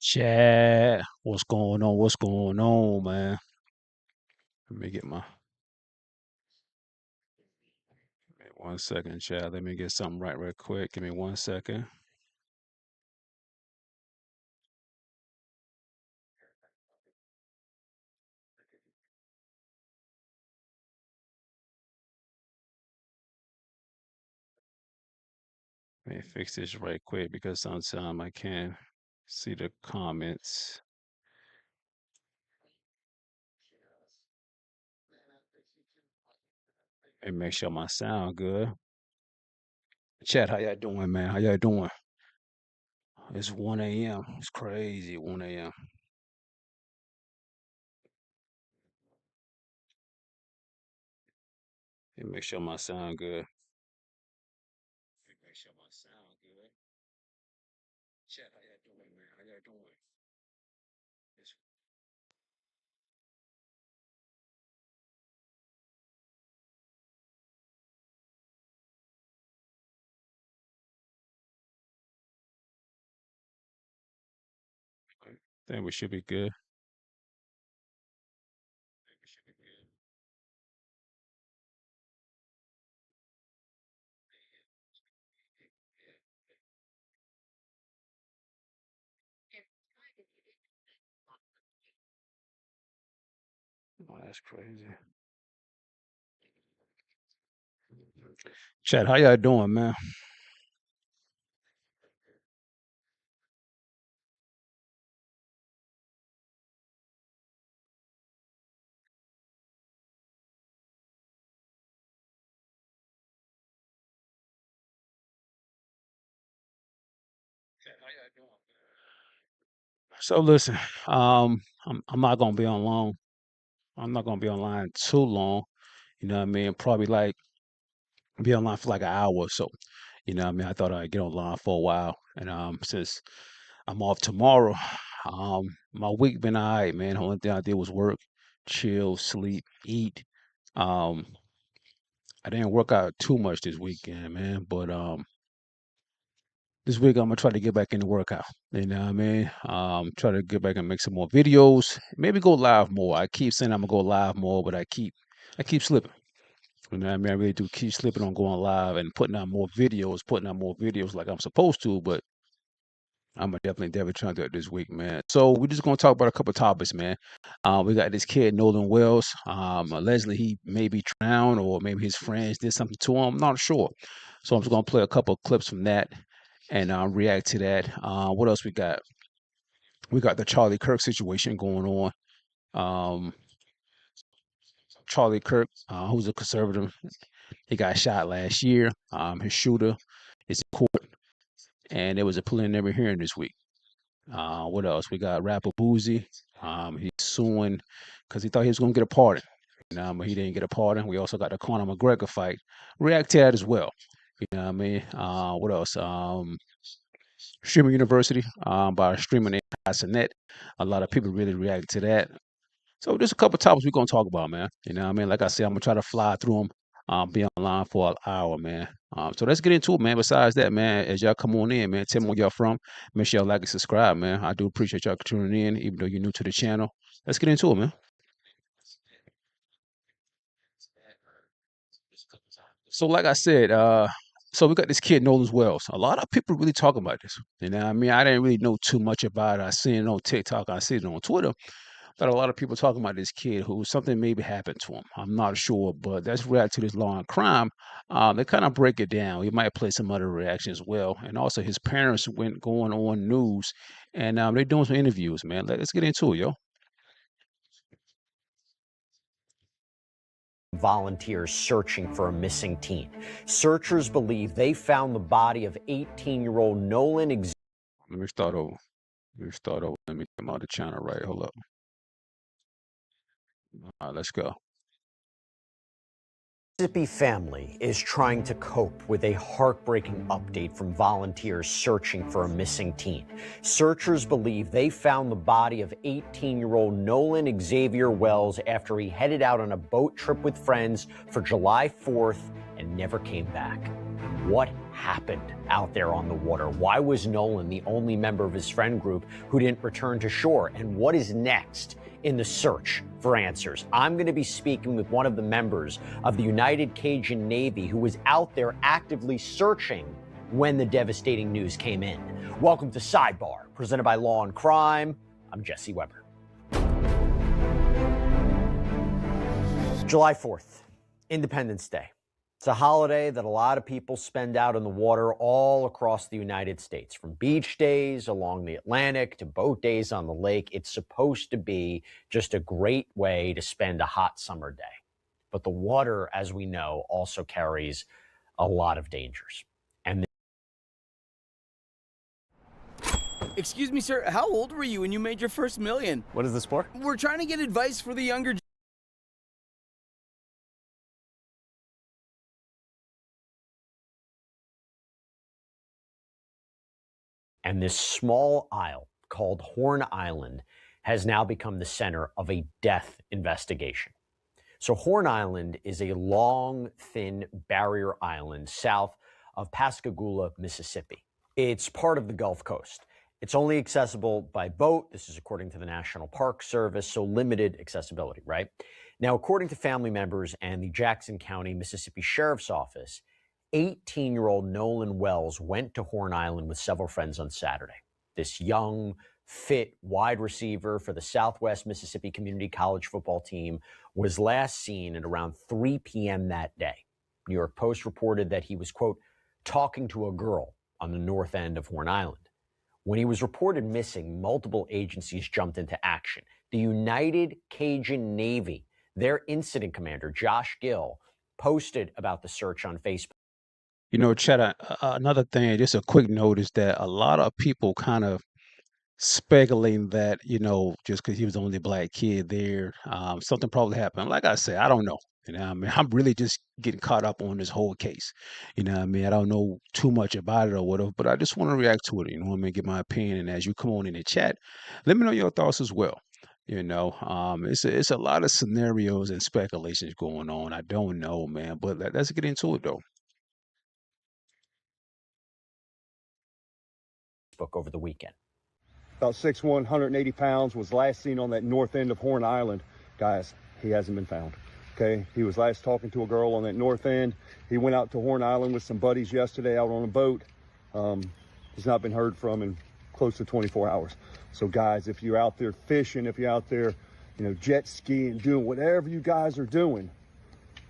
Chad, what's going on? What's going on, man? Let me get my 1 second, Chad. Let me get something right real quick. Give me 1 second. Let me fix this right quick because sometimes I can't see the comments. And make sure my sound good. Chad, how y'all doing, man? How y'all doing? It's 1 a.m. It's crazy, 1 a.m. Let me make sure my sound good. Make sure my sound good. Chad, how y'all doing, man? How y'all doing? It's I think we should be good. Think we should be good. Oh, that's crazy. Chad, how y'all doing, man? Chad, how y'all doing? So listen, I'm not gonna be on long. I'm not gonna be online too long. You know what I mean? Probably like be online for like an hour or so. You know what I mean? I thought I'd get online for a while. And since I'm off tomorrow, my week been all right, man. Only thing I did was work, chill, sleep, eat. Um, I didn't work out too much this weekend, man, but this week I'm gonna try to get back into workout. You know what I mean? Try to get back and make some more videos. Maybe go live more. I keep saying I'm gonna go live more, but I keep slipping. You know what I mean? I really do keep slipping on going live and putting out more videos like I'm supposed to, but I'm gonna definitely try to do it this week, man. So we're just gonna talk about a couple topics, man. We got this kid Nolan Wells. Allegedly he may be drowned or maybe his friends did something to him. I'm not sure. So I'm just gonna play a couple of clips from that and react to that. What else we got? We got the Charlie Kirk situation going on. Um, Charlie Kirk, who's a conservative, he got shot last year. His shooter is in court, and there was a preliminary hearing this week. What else? We got rapper Boozy. He's suing because he thought he was going to get a pardon. But he didn't get a pardon. We also got the Conor McGregor fight. React to that as well. You know what I mean? What else? Streaming University by a streamer named Hassanet. A lot of people really react to that. So there's a couple topics we're gonna talk about, man. You know what I mean? Like I said, I'm gonna try to fly through them, be online for an hour, man. So let's get into it, man. Besides that, man, as y'all come on in, man, tell me where y'all from. Make sure y'all like and subscribe, man. I do appreciate y'all tuning in, even though you're new to the channel. Let's get into it, man. So like I said, so we got this kid Nolan Wells. A lot of people really talking about this. You know what I mean? I didn't really know too much about it. I seen it on TikTok, I seen it on Twitter. But a lot of people talking about this kid who something maybe happened to him. I'm not sure, but that's react to this law and crime. They kind of break it down. We might play some other reaction as well. And also his parents went going on news and they're doing some interviews, man. Let's get into it, yo. Volunteers searching for a missing teen. Searchers believe they found the body of 18-year-old Nolan. Let me start over. Let me start over. Let me come out the channel right. Hold up. All right, let's go. Mississippi family is trying to cope with a heartbreaking update from volunteers searching for a missing teen. Searchers believe they found the body of 18-year-old Nolan Xavier Wells after he headed out on a boat trip with friends for July 4th and never came back. What happened out there on the water? Why was Nolan the only member of his friend group who didn't return to shore? And what is next in the search for answers? I'm going to be speaking with one of the members of the United Cajun Navy who was out there actively searching when the devastating news came in. Welcome to Sidebar, presented by Law and Crime. I'm Jesse Weber. July 4th, Independence Day. It's a holiday that a lot of people spend out on the water all across the United States, from beach days along the Atlantic to boat days on the lake. It's supposed to be just a great way to spend a hot summer day. But the water, as we know, also carries a lot of dangers. And Excuse me, sir, how old were you when you made your first million? What is this for? We're trying to get advice for the younger. And this small isle called Horn Island has now become the center of a death investigation. So Horn Island is a long, thin barrier island south of Pascagoula, Mississippi. It's part of the Gulf Coast. It's only accessible by boat. This is according to the National Park Service, so limited accessibility, right? Now, according to family members and the Jackson County, Mississippi Sheriff's Office, 18-year-old Nolan Wells went to Horn Island with several friends on Saturday. This young, fit wide receiver for the Southwest Mississippi Community College football team was last seen at around 3 p.m. that day. New York Post reported that he was, quote, talking to a girl on the north end of Horn Island. When he was reported missing, multiple agencies jumped into action. The United Cajun Navy, their incident commander, Josh Gill, posted about the search on Facebook. You know, Chad, another thing, just a quick note is that a lot of people kind of speculating that, just because he was the only black kid there, something probably happened. Like I said, I don't know. I'm really just getting caught up on this whole case. I don't know too much about it or whatever, but I just want to react to it. Get my opinion. And as you come on in the chat, let me know your thoughts as well. It's a lot of scenarios and speculations going on. I don't know, man, but let's get into it though. Over the weekend. About 6'1", 180 pounds, was last seen on that north end of Horn Island. Guys, he hasn't been found. Okay, he was last talking to a girl on that north end. He went out to Horn Island with some buddies yesterday out on a boat. He's not been heard from in close to 24 hours. So guys, if you're out there fishing, if you're out there, jet skiing, doing whatever you guys are doing,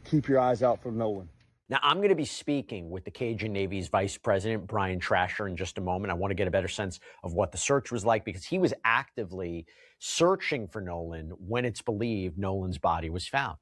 keep your eyes out for Nolan. Now, I'm going to be speaking with the Cajun Navy's Vice President, Brian Trasher, in just a moment. I want to get a better sense of what the search was like, because he was actively searching for Nolan when it's believed Nolan's body was found.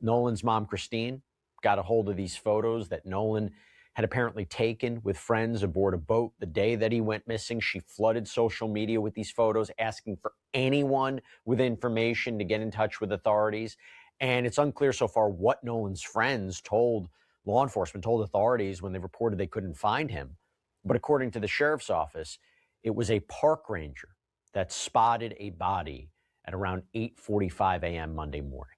Nolan's mom, Christine, got a hold of these photos that Nolan had apparently taken with friends aboard a boat the day that he went missing. She flooded social media with these photos, asking for anyone with information to get in touch with authorities. And it's unclear so far what Nolan's friends told law enforcement, told authorities when they reported they couldn't find him. But according to the sheriff's office, it was a park ranger that spotted a body at around 8:45 a.m. Monday morning.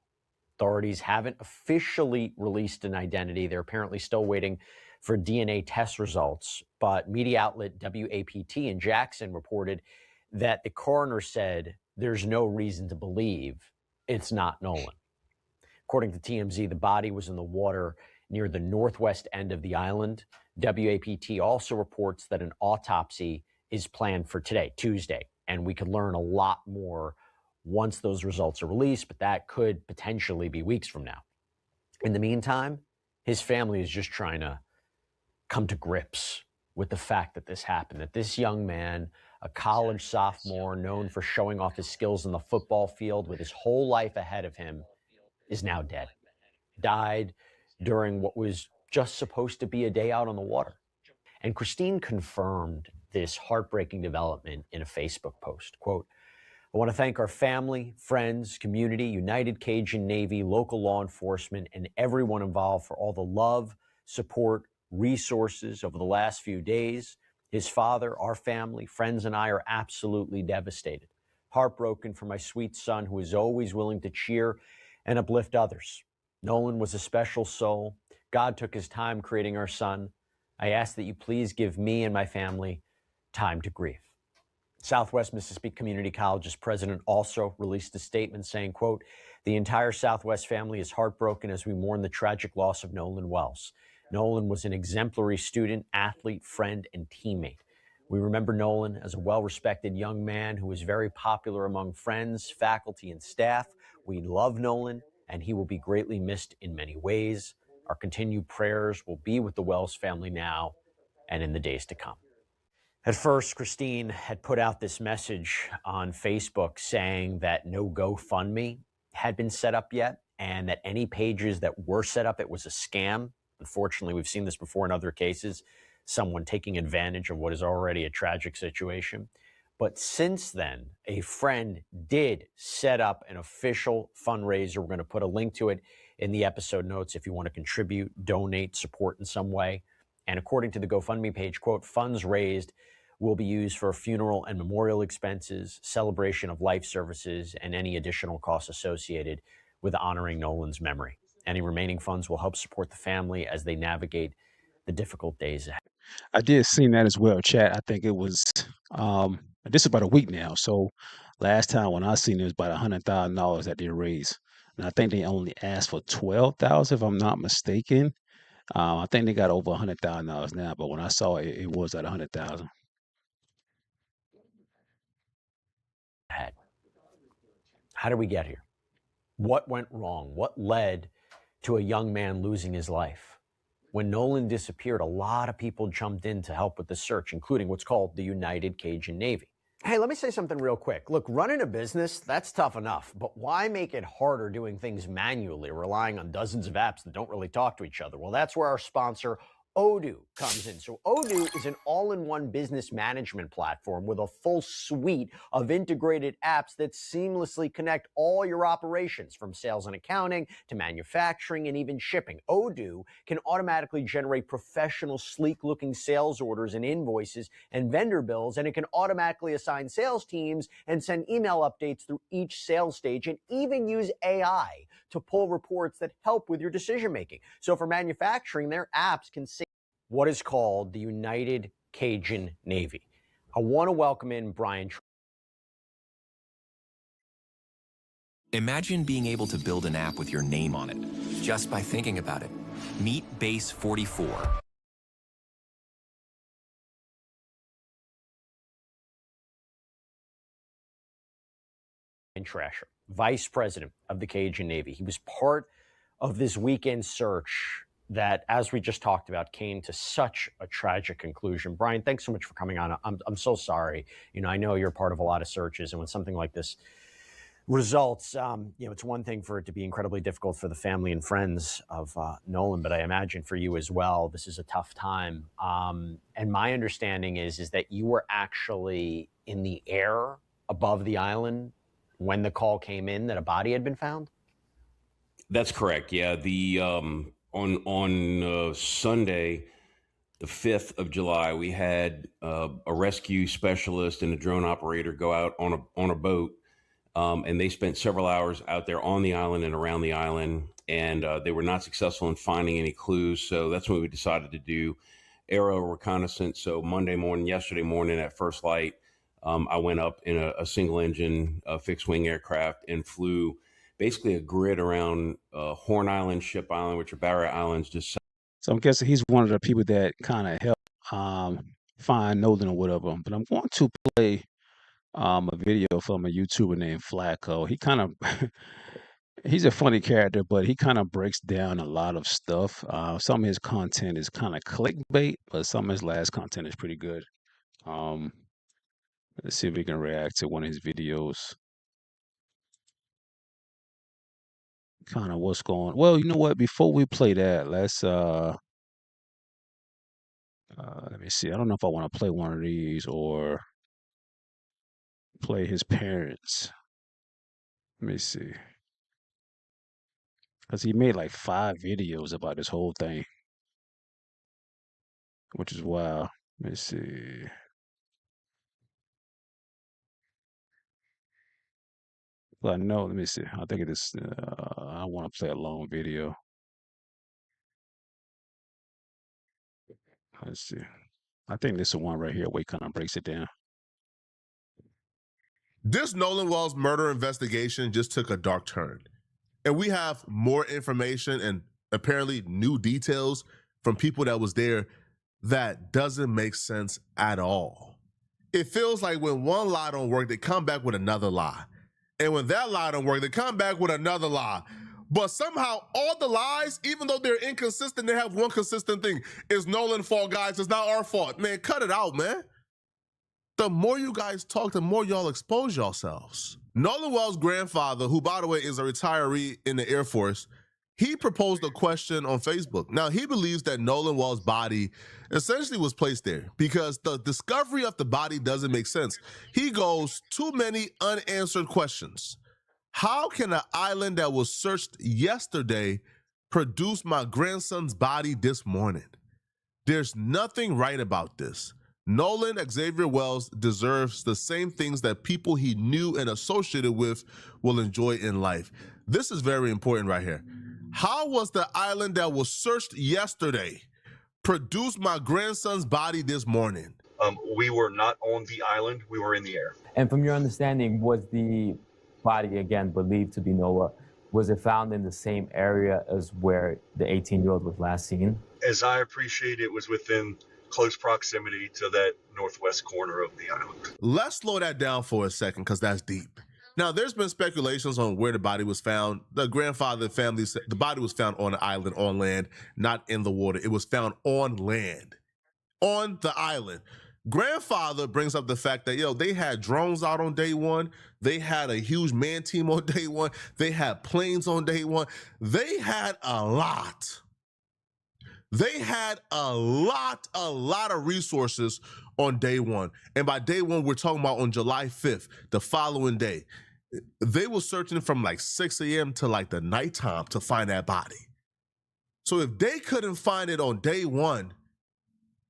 Authorities haven't officially released an identity. They're apparently still waiting for DNA test results. But media outlet WAPT in Jackson reported that the coroner said there's no reason to believe it's not Nolan. According to TMZ, the body was in the water near the northwest end of the island. WAPT also reports that an autopsy is planned for today, Tuesday, and we could learn a lot more once those results are released, but that could potentially be weeks from now. In the meantime, his family is just trying to come to grips with the fact that this happened, that this young man, a college sophomore known for showing off his skills in the football field with his whole life ahead of him, is now dead. Died during what was just supposed to be a day out on the water. And Christine confirmed this heartbreaking development in a Facebook post. Quote, I want to thank our family, friends, community, United Cajun Navy, local law enforcement, and everyone involved for all the love, support, resources over the last few days. His father, our family, friends, and I are absolutely devastated. Heartbroken for my sweet son, who is always willing to cheer and uplift others. Nolan was a special soul. God took his time creating our son. I ask that you please give me and my family time to grieve. Southwest Mississippi Community College's president also released a statement saying, quote, "The entire Southwest family is heartbroken as we mourn the tragic loss of Nolan Wells. Nolan was an exemplary student, athlete, friend, and teammate. We remember Nolan as a well-respected young man who was very popular among friends, faculty, and staff. We love Nolan, and he will be greatly missed in many ways. Our continued prayers will be with the Wells family now and in the days to come." At first, Christine had put out this message on Facebook saying that no GoFundMe had been set up yet, and that any pages that were set up, it was a scam. Unfortunately, we've seen this before in other cases, someone taking advantage of what is already a tragic situation. But since then, a friend did set up an official fundraiser. We're going to put a link to it in the episode notes if you want to contribute, donate, support in some way. And according to the GoFundMe page, quote, "Funds raised will be used for funeral and memorial expenses, celebration of life services, and any additional costs associated with honoring Nolan's memory. Any remaining funds will help support the family as they navigate the difficult days ahead." I did seen that as well, chat. I think it was this is about a week now. So last time when I seen it was about $100,000 that they raised. And I think they only asked for 12,000 if I'm not mistaken. I think they got over $100,000 now, but when I saw it, it was at 100,000. How did we get here? What went wrong? What led to a young man losing his life? When Nolan disappeared, a lot of people jumped in to help with the search, including what's called the United Cajun Navy. Hey, let me say something real quick. Look, running a business, that's tough enough, but why make it harder doing things manually, relying on dozens of apps that don't really talk to each other? Well, that's where our sponsor, Odoo, comes in. So Odoo is an all-in-one business management platform with a full suite of integrated apps that seamlessly connect all your operations, from sales and accounting to manufacturing and even shipping. Odoo can automatically generate professional, sleek-looking sales orders and invoices and vendor bills, and it can automatically assign sales teams and send email updates through each sales stage, and even use AI to pull reports that help with your decision-making. So for manufacturing, their apps can save what is called the United Cajun Navy. I want to welcome in Brian. Imagine being able to build an app with your name on it, just by thinking about it. Meet Base 44. Trasher, Vice President of the Cajun Navy. He was part of this weekend search that, as we just talked about, came to such a tragic conclusion. Brian, thanks so much for coming on. I'm so sorry. You know, I know you're part of a lot of searches, and when something like this results, it's one thing for it to be incredibly difficult for the family and friends of Nolan, but I imagine for you as well, this is a tough time. And my understanding is that you were actually in the air above the island when the call came in that a body had been found? That's correct. Yeah, the on Sunday, the 5th of July, we had a rescue specialist and a drone operator go out on a boat, and they spent several hours out there on the island and around the island, and they were not successful in finding any clues. So that's when we decided to do aerial reconnaissance. So yesterday morning at first light, I went up in a single engine fixed wing aircraft and flew basically a grid around Horn Island, Ship Island, which are barrier islands. So I'm guessing he's one of the people that kind of helped find Nolan or whatever. But I'm going to play a video from a YouTuber named Flacco. He kind of he's a funny character, but he kind of breaks down a lot of stuff. Some of his content is kind of clickbait, but some of his last content is pretty good. Um, let's see if we can react to one of his videos. Kind of what's going. Well, you know what? Before we play that, let's let me see. I don't know if I want to play one of these or play his parents. Let me see. Because he made like 5 videos about this whole thing, which is wild. Let me see. Well, no, let me see. I think it is. I want to play a long video. Let's see. I think this is one right here where he kind of breaks it down. This Nolan Wells murder investigation just took a dark turn. And we have more information and apparently new details from people that was there that doesn't make sense at all. It feels like when one lie don't work, they come back with another lie. And when that lie don't work, they come back with another lie. But somehow all the lies, even though they're inconsistent, they have one consistent thing. It's Nolan's fault, guys. It's not our fault. Man, cut it out, man. The more you guys talk, the more y'all expose yourselves. Nolan Wells' grandfather, who, by the way, is a retiree in the Air Force, he proposed a question on Facebook. Now, he believes that Nolan Wells' body essentially was placed there because the discovery of the body doesn't make sense. He goes, too many unanswered questions. How can an island that was searched yesterday produce my grandson's body this morning? There's nothing right about this. Nolan Xavier Wells deserves the same things that people he knew and associated with will enjoy in life. This is very important right here. How was the island that was searched yesterday produce my grandson's body this morning? We were not on the island. We were in the air. And from your understanding, was the body, again, believed to be Noah, was it found in the same area as where the 18-year-old was last seen? As I appreciate it, was within close proximity to that northwest corner of the island. Let's slow that down for a second because that's deep. Now, there's been speculations on where the body was found. The grandfather family said the body was found on an island, on land, not in the water. It was found on land, on the island. Grandfather brings up the fact that, they had drones out on day one. They had a huge man team on day one. They had planes on day one. They had a lot. They had a lot of resources on day one. And by day one, we're talking about on July 5th, the following day. They were searching from like 6 a.m. to like the nighttime to find that body. So if they couldn't find it on day one,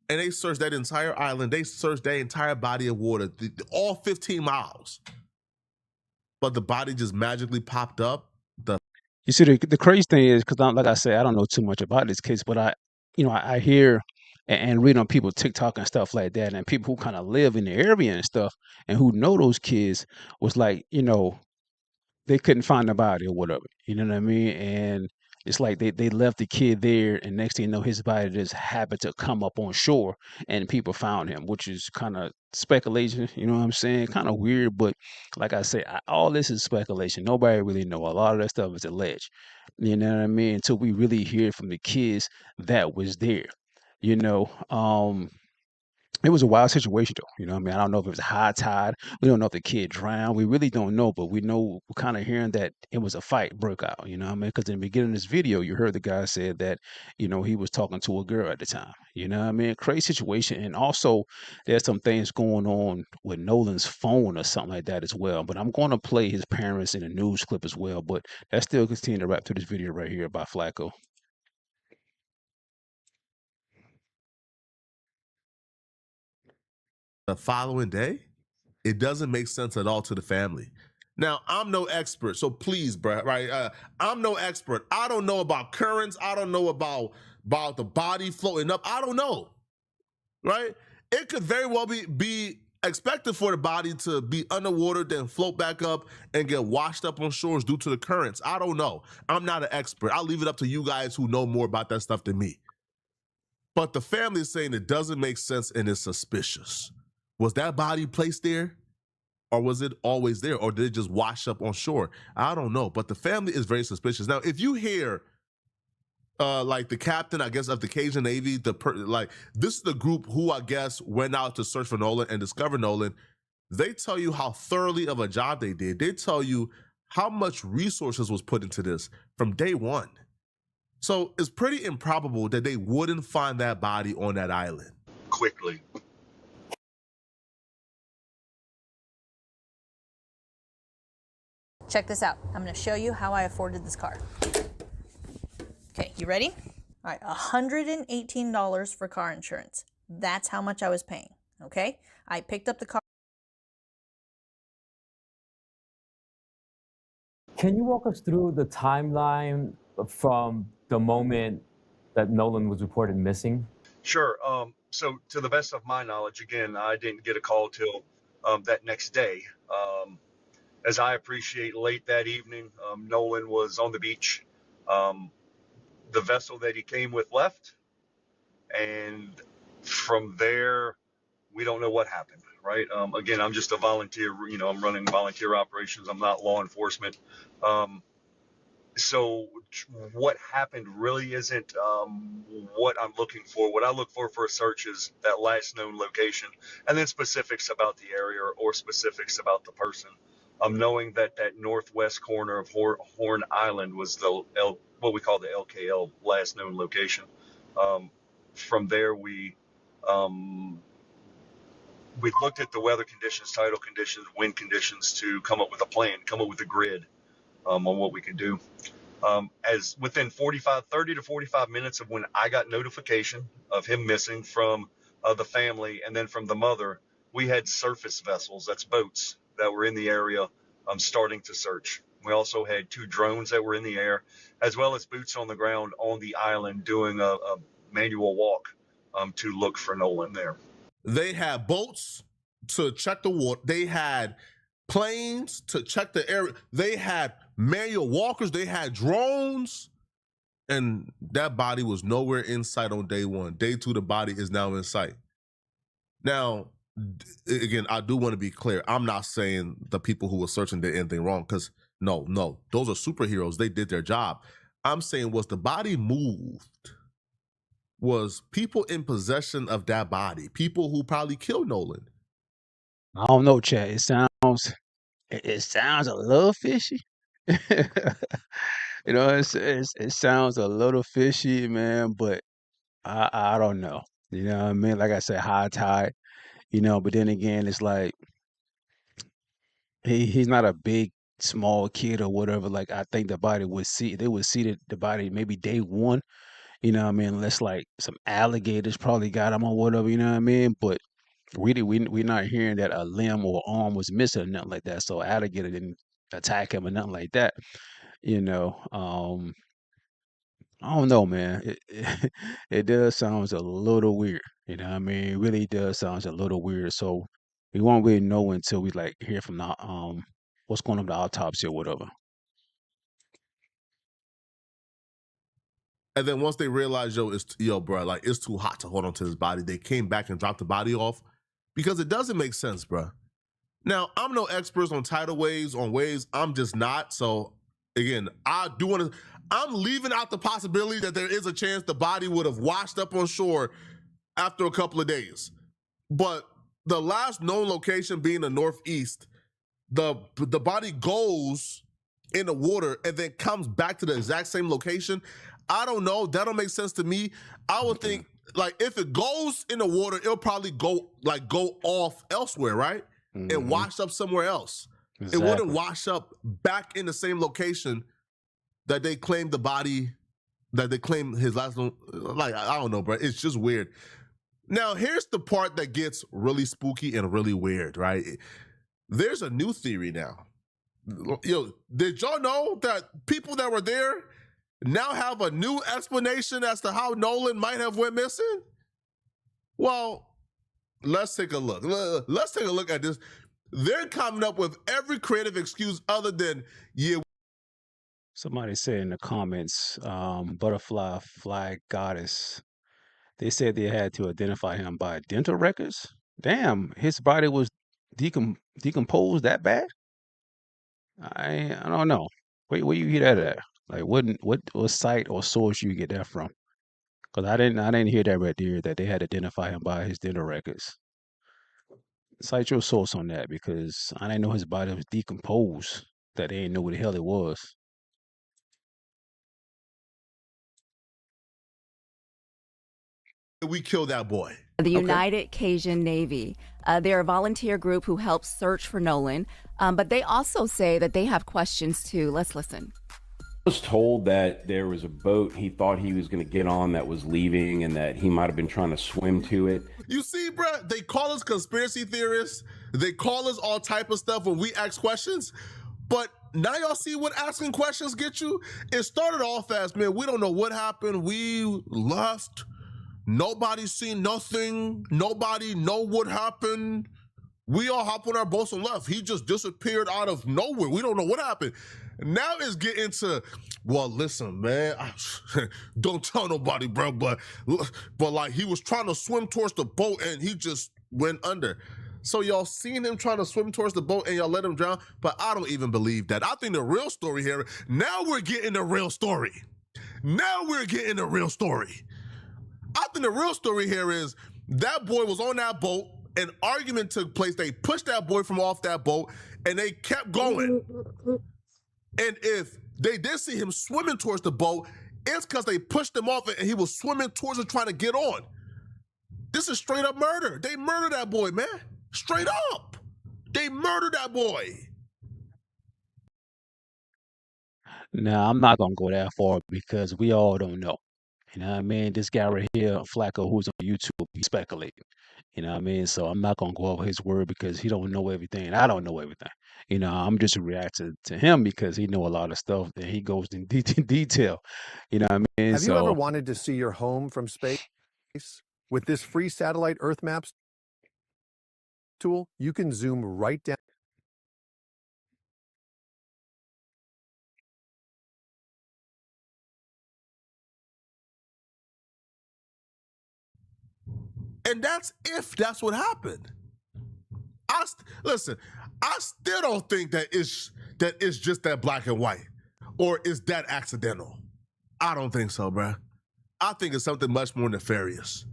and they searched that entire island, they searched that entire body of water, all 15 miles, but the body just magically popped up. You see, the crazy thing is, because like I said, I don't know too much about this case, but I hear and read on people TikTok and stuff like that, and people who kind of live in the area and stuff, and who know those kids was like, they couldn't find the body or whatever. You know what I mean? And it's like they left the kid there, and next thing you know, his body just happened to come up on shore, and people found him, which is kind of speculation. You know what I'm saying? Kind of weird, but like I say, all this is speculation. Nobody really know. A lot of that stuff is alleged. You know what I mean? Until we really hear from the kids that was there. You know, it was a wild situation, though. You know what I mean? I don't know if it was a high tide. We don't know if the kid drowned. We really don't know, but we know, we're kind of hearing that it was a fight broke out. You know what I mean? Because in the beginning of this video, you heard the guy said that, he was talking to a girl at the time. You know what I mean? Crazy situation. And also, there's some things going on with Nolan's phone or something like that as well. But I'm going to play his parents in a news clip as well. But that still continues to wrap through this video right here by Flacco. The following day, it doesn't make sense at all to the family. Now, I'm no expert, so please, bro, right? I'm no expert. I don't know about currents. I don't know about the body floating up. I don't know, right? It could very well be expected for the body to be underwater, then float back up and get washed up on shores due to the currents. I don't know. I'm not an expert. I'll leave it up to you guys who know more about that stuff than me. But the family is saying it doesn't make sense and it's suspicious. Was that body placed there? Or was it always there? Or did it just wash up on shore? I don't know. But the family is very suspicious. Now, if you hear like the captain, I guess, of the Cajun Navy, this is the group who I guess went out to search for Nolan and discover Nolan. They tell you how thoroughly of a job they did. They tell you how much resources was put into this from day one. So it's pretty improbable that they wouldn't find that body on that island quickly. Check this out. I'm going to show you how I afforded this car. Okay, you ready? All right, $118 for car insurance. That's how much I was paying, okay? I picked up the car. Can you walk us through the timeline from the moment that Nolan was reported missing? Sure. So to the best of my knowledge, again, I didn't get a call till that next day. As I appreciate, late that evening, Nolan was on the beach. Um, the vessel that he came with left, and from there, we don't know what happened. Right. Again, I'm just a volunteer. I'm running volunteer operations. I'm not law enforcement. So what happened really isn't what I'm looking for. What I look for a search is that last known location, and then specifics about the area or specifics about the person. Knowing that that northwest corner of Horn Island was what we call the LKL, last known location. From there, um, we looked at the weather conditions, tidal conditions, wind conditions to come up with a plan, come up with a grid on what we could do. As within 30 to 45 minutes of when I got notification of him missing from the family and then from the mother, we had surface vessels, that's boats, that were in the area starting to search. We also had 2 drones that were in the air, as well as boots on the ground on the island doing a manual walk to look for Nolan there. They had boats to check the water. They had planes to check the area. They had manual walkers. They had drones. And that body was nowhere in sight on day 1. Day 2, the body is now in sight. Now, again, I do want to be clear. I'm not saying the people who were searching did anything wrong, because no, those are superheroes. They did their job. I'm saying, was the body moved? Was people in possession of that body? People who probably killed Nolan? I don't know, Chad. It sounds a little fishy. It sounds a little fishy, man, but I don't know. You know what I mean? Like I said, high tide, but then again, it's like he's not a big small kid or whatever. Like, I think they would see the body maybe day 1, unless like some alligators probably got him or whatever, you know what I mean? But really, we're not hearing that a limb or arm was missing or nothing like that. So alligator didn't attack him or nothing like that. You know, I don't know, man. It does sounds a little weird. You know what I mean? It really does sounds a little weird. So we won't really know until we like hear from the what's going on with the autopsy or whatever. And then once they realized, bro, like, it's too hot to hold on to this body, they came back and dropped the body off, because it doesn't make sense, bro. Now, I'm no expert on tidal waves, on waves. I'm just not. So again, I'm leaving out the possibility that there is a chance the body would have washed up on shore after a couple of days. But the last known location being the northeast, the body goes in the water and then comes back to the exact same location. I don't know. That don't make sense to me. I would think, like, if it goes in the water, it'll probably go off elsewhere, right? And wash up somewhere else. Exactly. It wouldn't wash up back in the same location that they claimed the body, that they claimed his last name. Like, I don't know, bro. It's just weird. Now, here's the part that gets really spooky and really weird, right? There's a new theory now. Did y'all know that people that were there now have a new explanation as to how Nolan might have went missing? Well, let's take a look. Let's take a look at this. They're coming up with every creative excuse other than, Somebody said in the comments, butterfly flag goddess. They said they had to identify him by dental records. Damn, his body was decomposed that bad? I don't know. Where you hear that at? Like, what site or source you get that from? Because I didn't hear that right there, that they had to identify him by his dental records. Cite your source on that, because I didn't know his body was decomposed, that they didn't know what the hell it was. we killed that boy. The United Cajun Navy. They're a volunteer group who helps search for Nolan, but they also say that they have questions too. Let's listen. I was told that there was a boat he thought he was going to get on that was leaving, and that he might have been trying to swim to it. You see, bro, they call us conspiracy theorists. They call us all type of stuff when we ask questions. But now y'all see what asking questions get you? It started off as, man, we don't know what happened. We left. Nobody seen nothing. Nobody know what happened. We all hop on our boats and left. He just disappeared out of nowhere. We don't know what happened. Now it's getting to, well, listen, man, don't tell nobody, bro, but like he was trying to swim towards the boat and he just went under. So y'all seen him trying to swim towards the boat and y'all let him drown, but I don't even believe that. I think the real story here, now we're getting the real story. Now we're getting the real story. I think the real story here is that boy was on that boat, an argument took place, they pushed that boy from off that boat, and they kept going. And if they did see him swimming towards the boat, it's because they pushed him off and he was swimming towards it trying to get on. This is straight up murder. They murdered that boy, man. Straight up. They murdered that boy. Now, I'm not gonna go that far because we all don't know. You know what I mean? This guy right here, Flacco, who's on YouTube, he's speculating. You know what I mean? So I'm not gonna go off his word because he don't know everything, and I don't know everything. You know, I'm just reacting to him because he know a lot of stuff and he goes in detail. You know what I mean? Have you ever So wanted to see your home from space? With this free satellite Earth Maps tool, you can zoom right down. And that's if that's what happened. Listen, I still don't think that it's just that black and white, or is that accidental? I don't think so, bruh. I think it's something much more nefarious.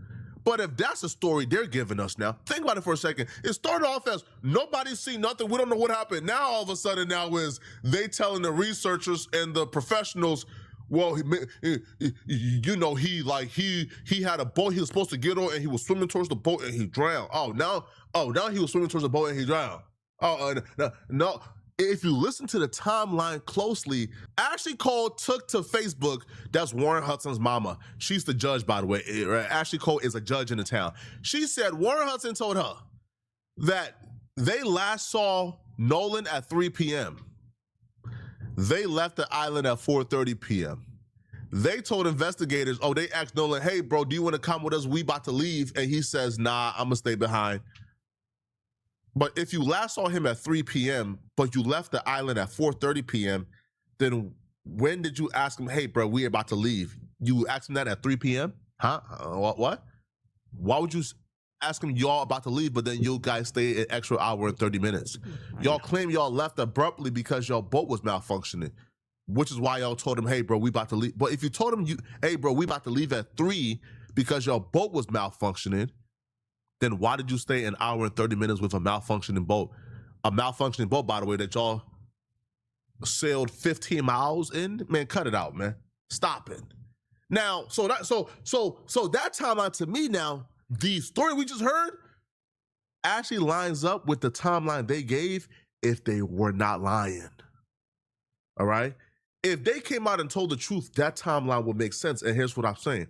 But if that's the story they're giving us now, think about it for a second. It started off as nobody's seen nothing. We don't know what happened. Now all of a sudden now is they telling the researchers and the professionals, well, you know, he had a boat he was supposed to get on and he was swimming towards the boat and he drowned. Now he was swimming towards the boat and he drowned. No. If you listen to the timeline closely, Ashley Cole took to Facebook, that's Warren Hudson's mama. She's the judge, by the way. Ashley Cole is a judge in the town. She said Warren Hudson told her that they last saw Nolan at 3 p.m. They left the island at 4:30 p.m. They told investigators, they asked Nolan, hey, bro, do you want to come with us? We about to leave. And he says, nah, I'm going to stay behind. But if you last saw him at 3 p.m., but you left the island at 4:30 p.m., then when did you ask him, hey, bro, we're about to leave? You asked him that at 3 p.m.? Huh? What? Why would you ask him y'all about to leave, but then you guys stay an extra hour and 30 minutes? Y'all claim y'all left abruptly because your boat was malfunctioning, which is why y'all told him, hey, bro, we about to leave. But if you told him, hey, bro, we about to leave at 3 because your boat was malfunctioning, then why did you stay an hour and 30 minutes with a malfunctioning boat? A malfunctioning boat, by the way, that y'all sailed 15 miles in? Man, cut it out, man. Stop it. Now, so that timeline to me now, the story we just heard actually lines up with the timeline they gave if they were not lying. All right? If they came out and told the truth, that timeline would make sense. And here's what I'm saying.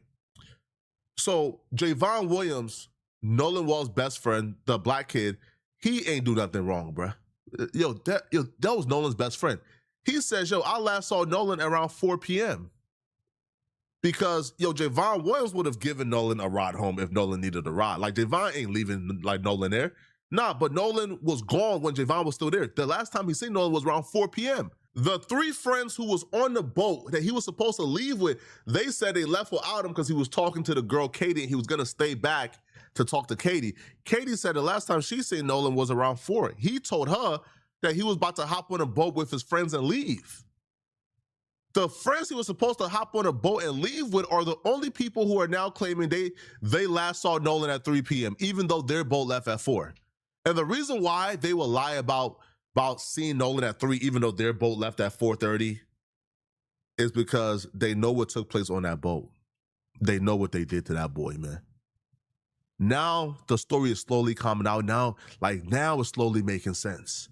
So Javon Williams, Nolan Wells' best friend, the black kid, he ain't do nothing wrong, bruh. That was Nolan's best friend. He says, I last saw Nolan around 4 p.m. Because, Javon Williams would have given Nolan a ride home if Nolan needed a ride. Like, Javon ain't leaving, Nolan there. Nah, but Nolan was gone when Javon was still there. The last time he seen Nolan was around 4 p.m. The 3 friends who was on the boat that he was supposed to leave with, they said they left without him because he was talking to the girl, Katie, and he was going to stay back to talk to Katie. Katie said the last time she seen Nolan was around 4. He told her that he was about to hop on a boat with his friends and leave. The friends he was supposed to hop on a boat and leave with are the only people who are now claiming they last saw Nolan at 3 p.m., even though their boat left at 4. And the reason why they will lie about seeing Nolan at 3, even though their boat left at 4:30, is because they know what took place on that boat. They know what they did to that boy, man. Now the story is slowly coming out. Now it's slowly making sense.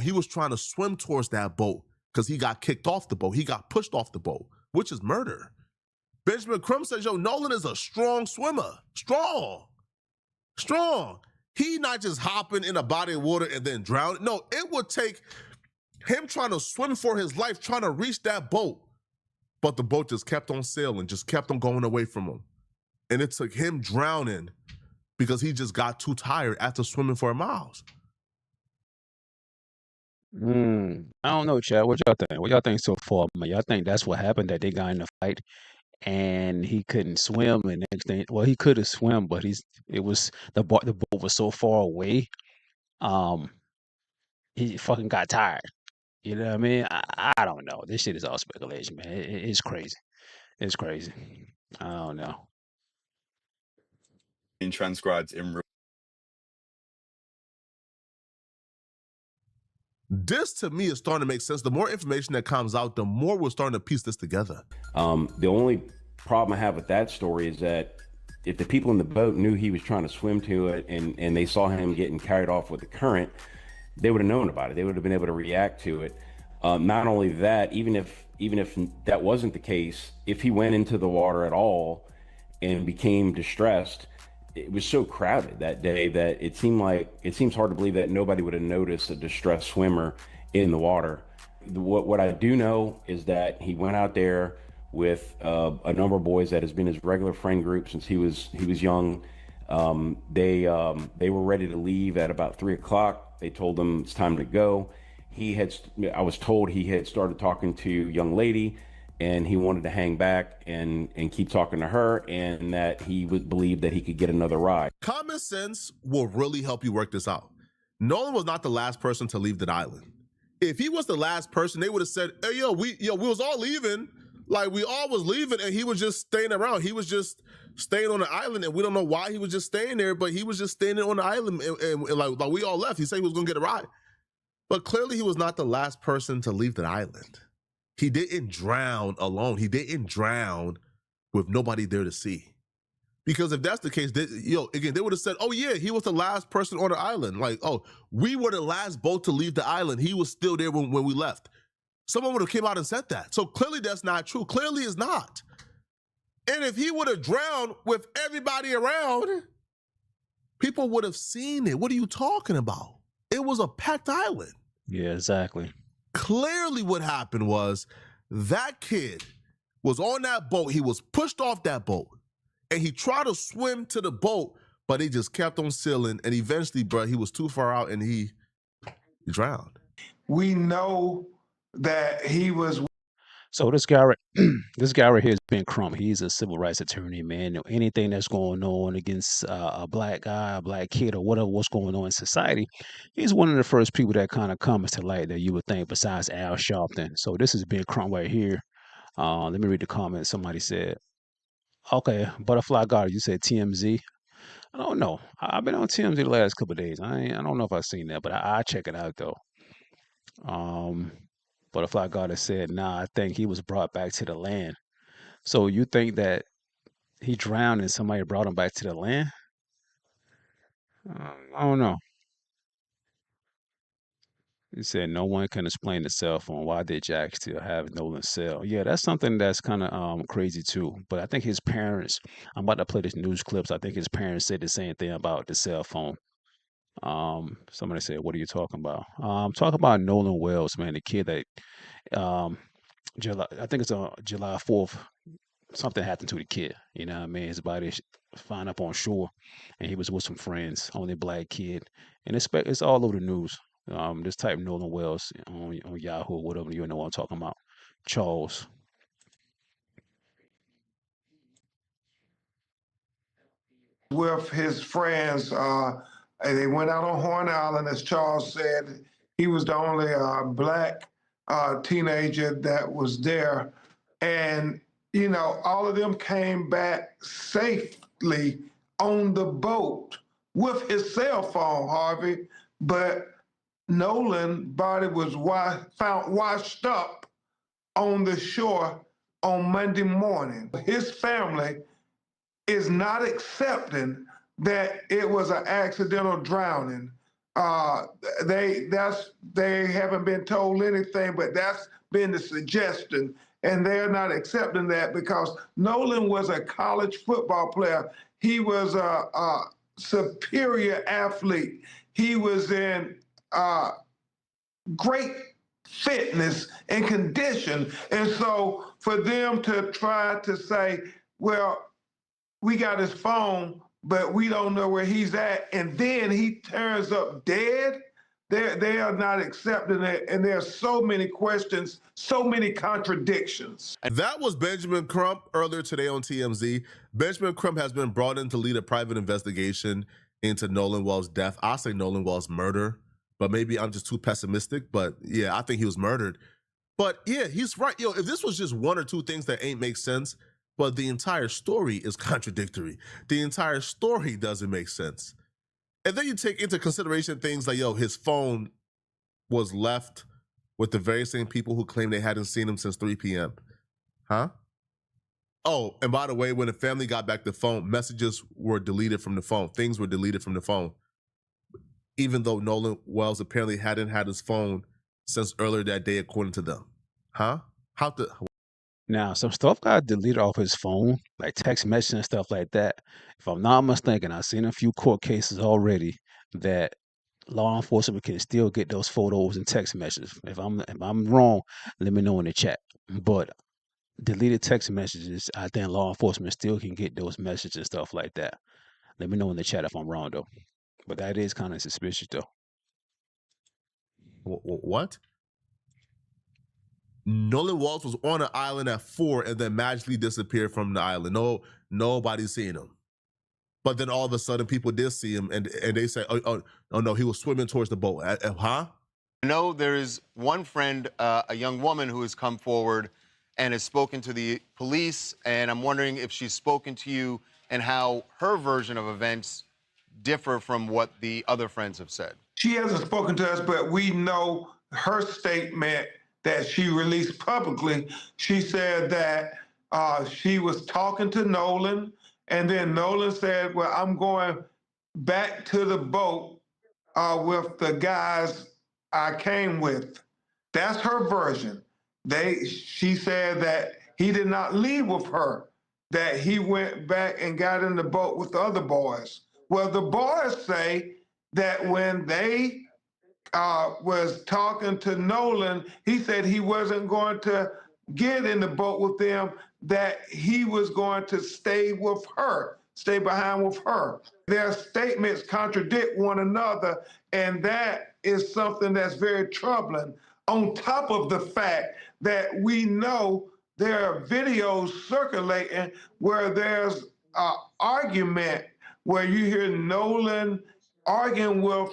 He was trying to swim towards that boat because he got kicked off the boat. He got pushed off the boat, which is murder. Benjamin Crumb says, Nolan is a strong swimmer. Strong. He not just hopping in a body of water and then drowning. No, it would take him trying to swim for his life, trying to reach that boat. But the boat just kept on sailing, just kept on going away from him. and it took him drowning because he just got too tired after swimming for miles. I don't know, Chad. What y'all think? What y'all think so far? Man, y'all think that's what happened, that they got in a fight and he couldn't swim, and next thing, well, he could have swum, but it was the boat was so far away. Um, he fucking got tired. You know what I mean? I don't know. This shit is all speculation, man. It's crazy. It's crazy. I don't know. Being transcribed in real. This to me is starting to make sense. The more information that comes out, the more we're starting to piece this together. The only problem I have with that story is that if the people in the boat knew he was trying to swim to it and they saw him getting carried off with the current, they would have known about it. They would have been able to react to it. Not only that, even if that wasn't the case, if he went into the water at all and became distressed, it was so crowded that day that it seems hard to believe that nobody would have noticed a distressed swimmer in the water. What I do know is that he went out there with a number of boys that has been his regular friend group since he was young. They were ready to leave at about 3 o'clock. They told him it's time to go. I was told he had started talking to a young lady, and he wanted to hang back and keep talking to her, and that he would believe that he could get another ride. Common sense will really help you work this out. Nolan was not the last person to leave the island. If he was the last person, they would have said, hey, we was all leaving. Like, we all was leaving, and he was just staying around. He was just staying on the island, and we don't know why he was just staying there, but he was just staying on the island, and like we all left. He said he was going to get a ride. But clearly he was not the last person to leave the island. He didn't drown alone. He didn't drown with nobody there to see. Because if that's the case, again, they would have said, oh yeah, he was the last person on the island. Like, oh, we were the last boat to leave the island. He was still there when we left. Someone would have came out and said that. So clearly that's not true. Clearly it's not. And if he would have drowned with everybody around, people would have seen it. What are you talking about? It was a packed island. Yeah, exactly. Clearly what happened was that kid was on that boat. He was pushed off that boat, and he tried to swim to the boat, but he just kept on sailing, and eventually, bro, he was too far out, and he drowned. We know that he was. So this guy right here is Ben Crump. He's a civil rights attorney, man. Anything that's going on against a black guy, a black kid, or whatever, what's going on in society, he's one of the first people that kind of comes to light that you would think, besides Al Sharpton. So this is Ben Crump right here. Let me read the comment. Somebody said, okay, Butterfly God, you said TMZ. I don't know. I've been on TMZ the last couple of days. I don't know if I've seen that, but I check it out though. Butterfly Goddess said, nah, I think he was brought back to the land. So you think that he drowned and somebody brought him back to the land? I don't know. He said no one can explain the cell phone. Why did Jack still have Nolan's cell? Yeah, that's something that's kind of crazy too. But I think his parents, I'm about to play this news clips. I think his parents said the same thing about the cell phone. Somebody said, what are you talking about? Talking about Nolan Wells, man, the kid that I think it's on July 4th, something happened to the kid. You know what I mean? His body found up on shore, and he was with some friends, only black kid. And it's all over the news. Just type Nolan Wells on Yahoo or whatever, you know what I'm talking about. Charles. With his friends, and they went out on Horn Island, as Charles said. He was the only black teenager that was there. And, you know, all of them came back safely on the boat with his cell phone, Harvey. But Nolan's body was found washed up on the shore on Monday morning. His family is not accepting that it was an accidental drowning. They haven't been told anything, but that's been the suggestion, and they're not accepting that because Nolan was a college football player. He was a superior athlete. He was in great fitness and condition, and so for them to try to say, well, we got his phone, but we don't know where he's at, and then he turns up dead. They are not accepting it, and there's so many questions, so many contradictions. That was Benjamin Crump earlier today on TMZ. Benjamin Crump has been brought in to lead a private investigation into Nolan Wells' death. I say Nolan Wells' murder, but maybe I'm just too pessimistic. But yeah, I think he was murdered. But yeah, he's right. Yo, if this was just one or two things that ain't make sense, but the entire story is contradictory. The entire story doesn't make sense. And then you take into consideration things like, yo, his phone was left with the very same people who claim they hadn't seen him since 3 p.m. Huh? Oh, and by the way, when the family got back the phone, messages were deleted from the phone. Things were deleted from the phone. Even though Nolan Wells apparently hadn't had his phone since earlier that day, according to them. Huh? Now, some stuff got deleted off his phone, like text messages and stuff like that. If I'm not mistaken, I've seen a few court cases already that law enforcement can still get those photos and text messages. If I'm wrong, let me know in the chat. But deleted text messages, I think law enforcement still can get those messages and stuff like that. Let me know in the chat if I'm wrong though. But that is kind of suspicious though. What? Nolan Wells was on an island at 4 and then magically disappeared from the island. Nobody's seen him. But then all of a sudden, people did see him, and they say, oh no, he was swimming towards the boat. Huh? I know there is one friend, a young woman, who has come forward and has spoken to the police, and I'm wondering if she's spoken to you and how her version of events differ from what the other friends have said. She hasn't spoken to us, but we know her statement that she released publicly. She said that she was talking to Nolan, and then Nolan said, well, I'm going back to the boat with the guys I came with. That's her version. She said that he did not leave with her, that he went back and got in the boat with the other boys. Well, the boys say that when they was talking to Nolan, he said he wasn't going to get in the boat with them, that he was going to stay with her, stay behind with her. Their statements contradict one another, and that is something that's very troubling. On top of the fact that we know there are videos circulating where there's an argument where you hear Nolan arguing with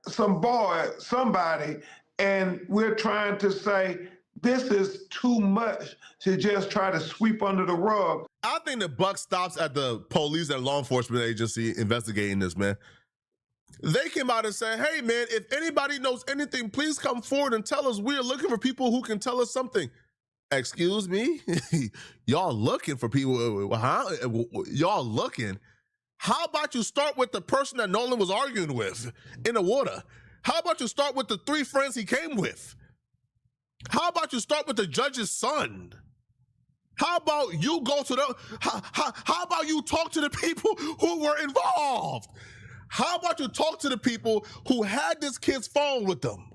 somebody, and we're trying to say this is too much to just try to sweep under the rug. I think the buck stops at the police and law enforcement agency investigating this, man. They came out and said, hey, man, if anybody knows anything, please come forward and tell us. We're looking for people who can tell us something. Excuse me? Y'all looking for people, huh? Y'all looking? How about you start with the person that Nolan was arguing with in the water? How about you start with the 3 friends he came with? How about you start with the judge's son? How about you go to the, how about you talk to the people who were involved? How about you talk to the people who had this kid's phone with them?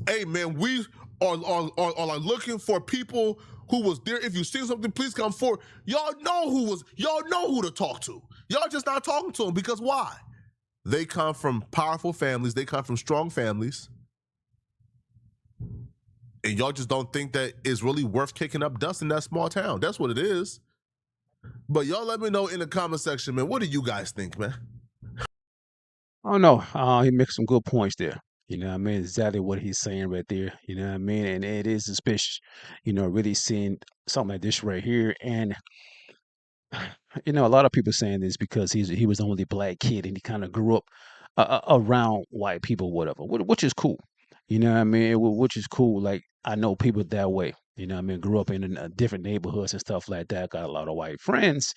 Hey, man, we are looking for people who was there. If you see something, please come forward. Y'all know who to talk to. Y'all just not talking to them because why? They come from powerful families. They come from strong families. And y'all just don't think that it's really worth kicking up dust in that small town. That's what it is. But y'all let me know in the comment section, man. What do you guys think, man? Oh no, he makes some good points there. You know what I mean? Exactly what he's saying right there. You know what I mean? And it is suspicious, you know, really seeing something like this right here. And, you know, a lot of people saying this because he was the only black kid and he kind of grew up around white people, whatever, which is cool. You know what I mean? Which is cool. Like, I know people that way. You know what I mean? Grew up in different neighborhoods and stuff like that. Got a lot of white friends.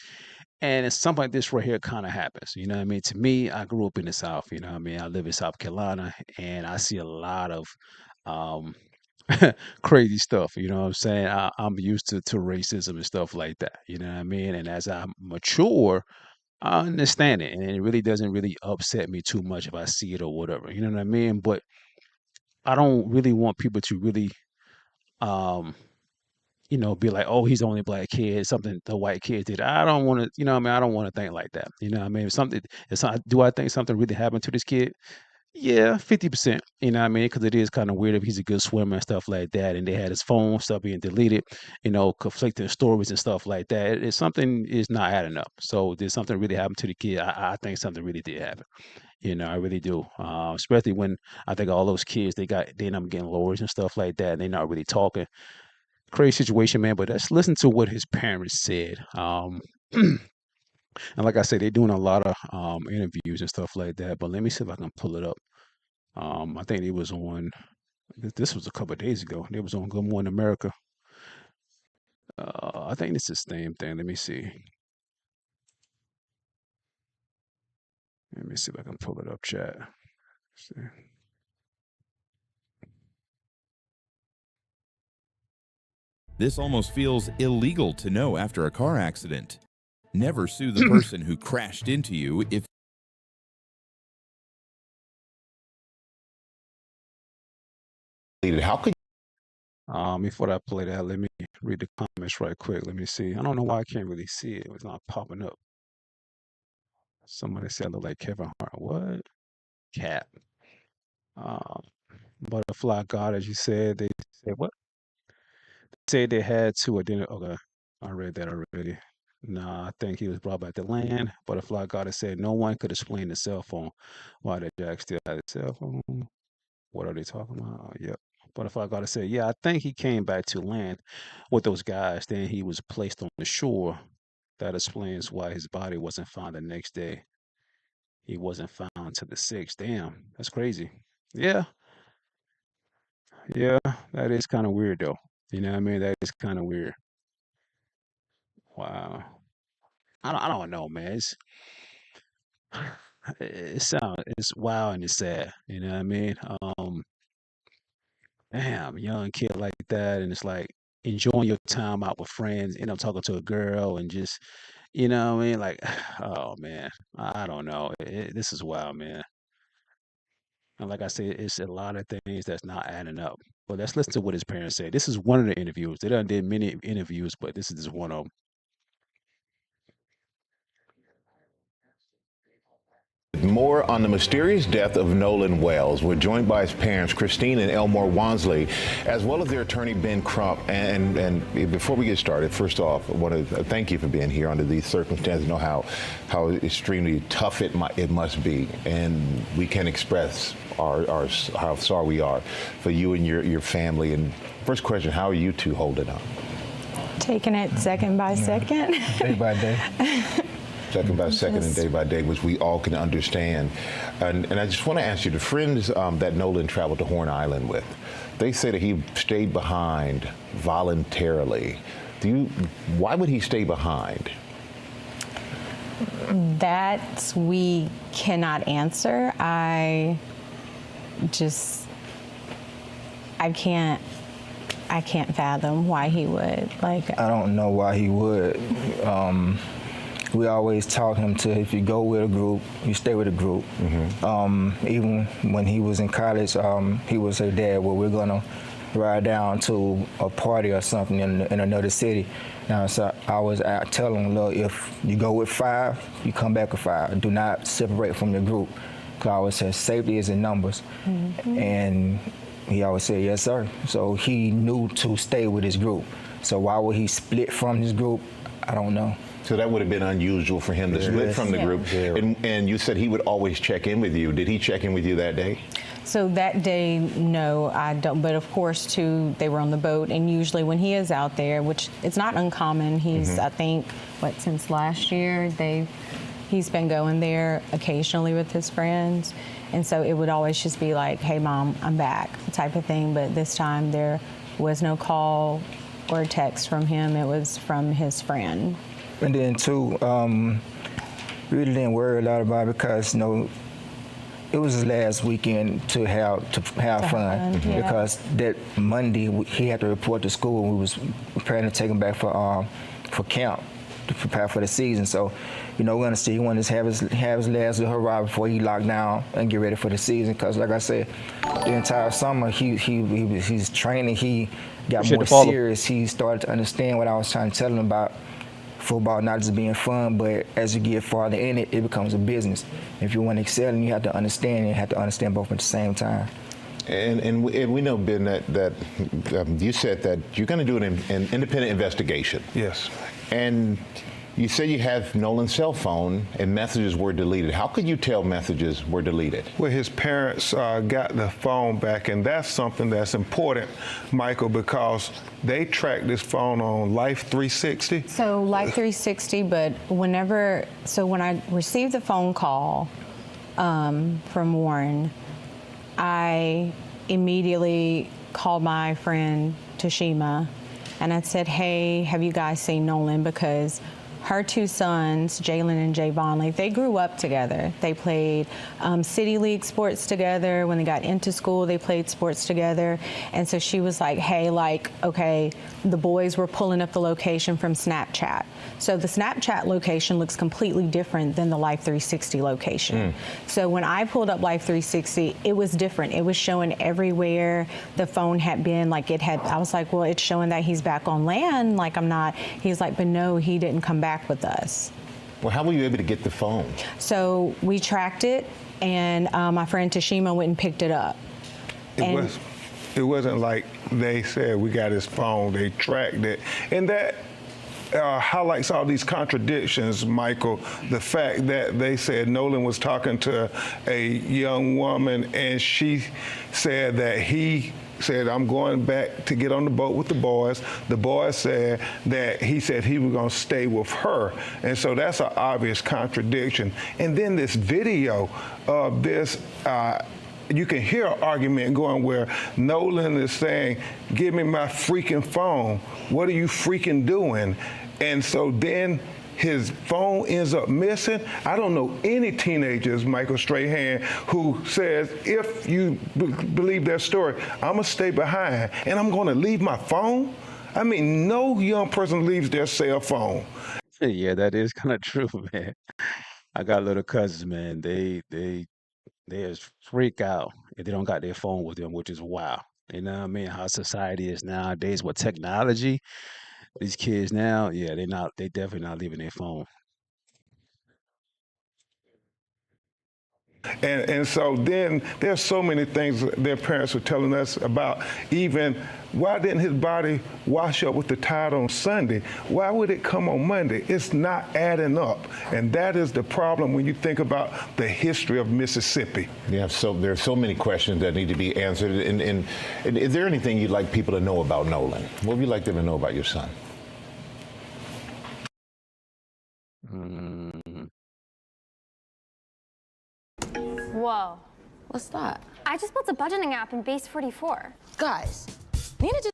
And it's something like this right here kind of happens. You know what I mean? To me, I grew up in the South. You know what I mean? I live in South Carolina, and I see a lot of um, crazy stuff. You know what I'm saying? I'm used to racism and stuff like that. You know what I mean? And as I mature, I understand it. And it really doesn't really upset me too much if I see it or whatever. You know what I mean? But I don't really want people to really be like, oh, he's the only black kid, something the white kids did. I don't want to, I don't want to think like that. If something, do I think something really happened to this kid? Yeah, 50%. Because it is kind of weird if he's a good swimmer and stuff like that. And they had his phone stuff being deleted, conflicting stories and stuff like that. It's something is not adding up. So did something really happen to the kid? I think something really did happen. I really do. Especially when I think all those kids they end up getting lawyers and stuff like that, and they're not really talking. Crazy situation, man. But let's listen to what his parents said. And like I said, they're doing a lot of interviews and stuff like that. But let me see if I can pull it up. I think it was on. This was a couple of days ago. It was on Good Morning America. I think it's the same thing. Let me see. Let me see if I can pull it up, chat. See. This almost feels illegal to know after a car accident. Never sue the person who crashed into you if how could before I play that, let me read the comments right quick. Let me see. I don't know why I can't really see it. It's not popping up. Somebody said I look like Kevin Hart. What? Cap. Butterfly God, as you said, they said what? They said they had to identify. Okay, I read that already. Nah, I think he was brought back to land. Butterfly God said no one could explain the cell phone. Why did Jack still have the cell phone? What are they talking about? Yep. Butterfly God said, yeah, I think he came back to land with those guys. Then he was placed on the shore. That explains why his body wasn't found the next day. He wasn't found to the 6th. Damn, that's crazy. Yeah, yeah, that is kind of weird though. You know what I mean? That is kind of weird. Wow. I don't know, man. It's wild and it's sad. You know what I mean? Damn, young kid like that, and it's like enjoying your time out with friends, talking to a girl and just, what I mean? Like, oh man, I don't know. This is wild, man. And like I said, it's a lot of things that's not adding up. But let's listen to what his parents say. This is one of the interviews. They done did many interviews, but this is just one of them. More on the mysterious death of Nolan Wells. We're joined by his parents, Christine and Elmore Wansley, as well as their attorney, Ben Crump. And before we get started, first off, I want to thank you for being here under these circumstances. I know how extremely tough it must be, and we can express how sorry we are for you and your family. And first question, how are you two holding up? Taking it second by second. Day by day. Second by second and day by day, which we all can understand. And I just want to ask you, the friends that Nolan traveled to Horn Island with, they say that he stayed behind voluntarily. Why would he stay behind? That we cannot answer. I can't fathom why he would. I don't know why he would. We always taught him to, if you go with a group, you stay with a group. Mm-hmm. Even when he was in college, he would say, Dad, well, we're gonna ride down to a party or something in another city. Now, so I was telling him, look, if you go with 5, you come back with 5. Do not separate from the group. Because I always said, safety is in numbers. Mm-hmm. And he always said, yes, sir. So he knew to stay with his group. So why would he split from his group? I don't know. So that would have been unusual for him to split from the group. Yeah. And you said he would always check in with you. Did he check in with you that day? So that day, no, I don't. But of course, too, they were on the boat. And usually when he is out there, which it's not uncommon, he's, I think, since last year, he's been going there occasionally with his friends. And so it would always just be like, hey, Mom, I'm back, type of thing. But this time there was no call or text from him. It was from his friend. And then too, really didn't worry a lot about it because it was his last weekend to have fun. Yeah. Because that Monday he had to report to school. We was preparing to take him back for camp, to prepare for the season. So, you know, we're gonna see. He wanted to have his last little hurrah before he locked down and get ready for the season. Because, like I said, the entire summer he's training. He got more serious. He started to understand what I was trying to tell him about football, not just being fun, but as you get farther in it, it becomes a business. If you want to excel, and you have to understand, and you have to understand both at the same time. And we know, Ben, that you said that you're going to do an independent investigation. Yes. And you say you have Nolan's cell phone and messages were deleted. How could you tell messages were deleted? Well, his parents got the phone back, and that's something that's important, Michael, because they tracked this phone on Life 360. So Life 360, but when I received the phone call from Warren, I immediately called my friend Tashima, and I said, hey, have you guys seen Nolan? Because her two sons, Jalen and Javon, they grew up together. They played City League sports together. When they got into school, they played sports together. And so she was like, hey, okay, the boys were pulling up the location from Snapchat. So the Snapchat location looks completely different than the Life 360 location. So when I pulled up Life 360, it was different. It was showing everywhere the phone had been. I was like, well, it's showing that he's back on land. He's like, but no, he didn't come back with us. Well, how were you able to get the phone? So we tracked it, and my friend Tashima went and picked it up. It wasn't like they said we got his phone, they tracked it. And that highlights all these contradictions, Michael. The fact that they said Nolan was talking to a young woman, and she said that he said, I'm going back to get on the boat with the boys. The boys said that he said he was going to stay with her. And so that's an obvious contradiction. And then this video of this, you can hear an argument going where Nolan is saying, give me my freaking phone. What are you freaking doing? And so then his phone ends up missing. I don't know any teenagers, Michael Strahan, who says, if you believe their story, I'm gonna stay behind and I'm gonna leave my phone. I mean, no young person leaves their cell phone. Yeah, that is kind of true, man. I got little cousins, man. They just freak out if they don't got their phone with them, which is wild. You know what I mean? How society is nowadays with technology. These kids now, yeah, they definitely not leaving their phone. And so then there's so many things their parents were telling us about. Even why didn't his body wash up with the tide on Sunday? Why would it come on Monday? It's not adding up. And that is the problem when you think about the history of Mississippi. Yeah, so there's so many questions that need to be answered. And is there anything you'd like people to know about Nolan? What would you like them to know about your son? Whoa. What's that? I just built a budgeting app in Base 44. Guys, Nina just...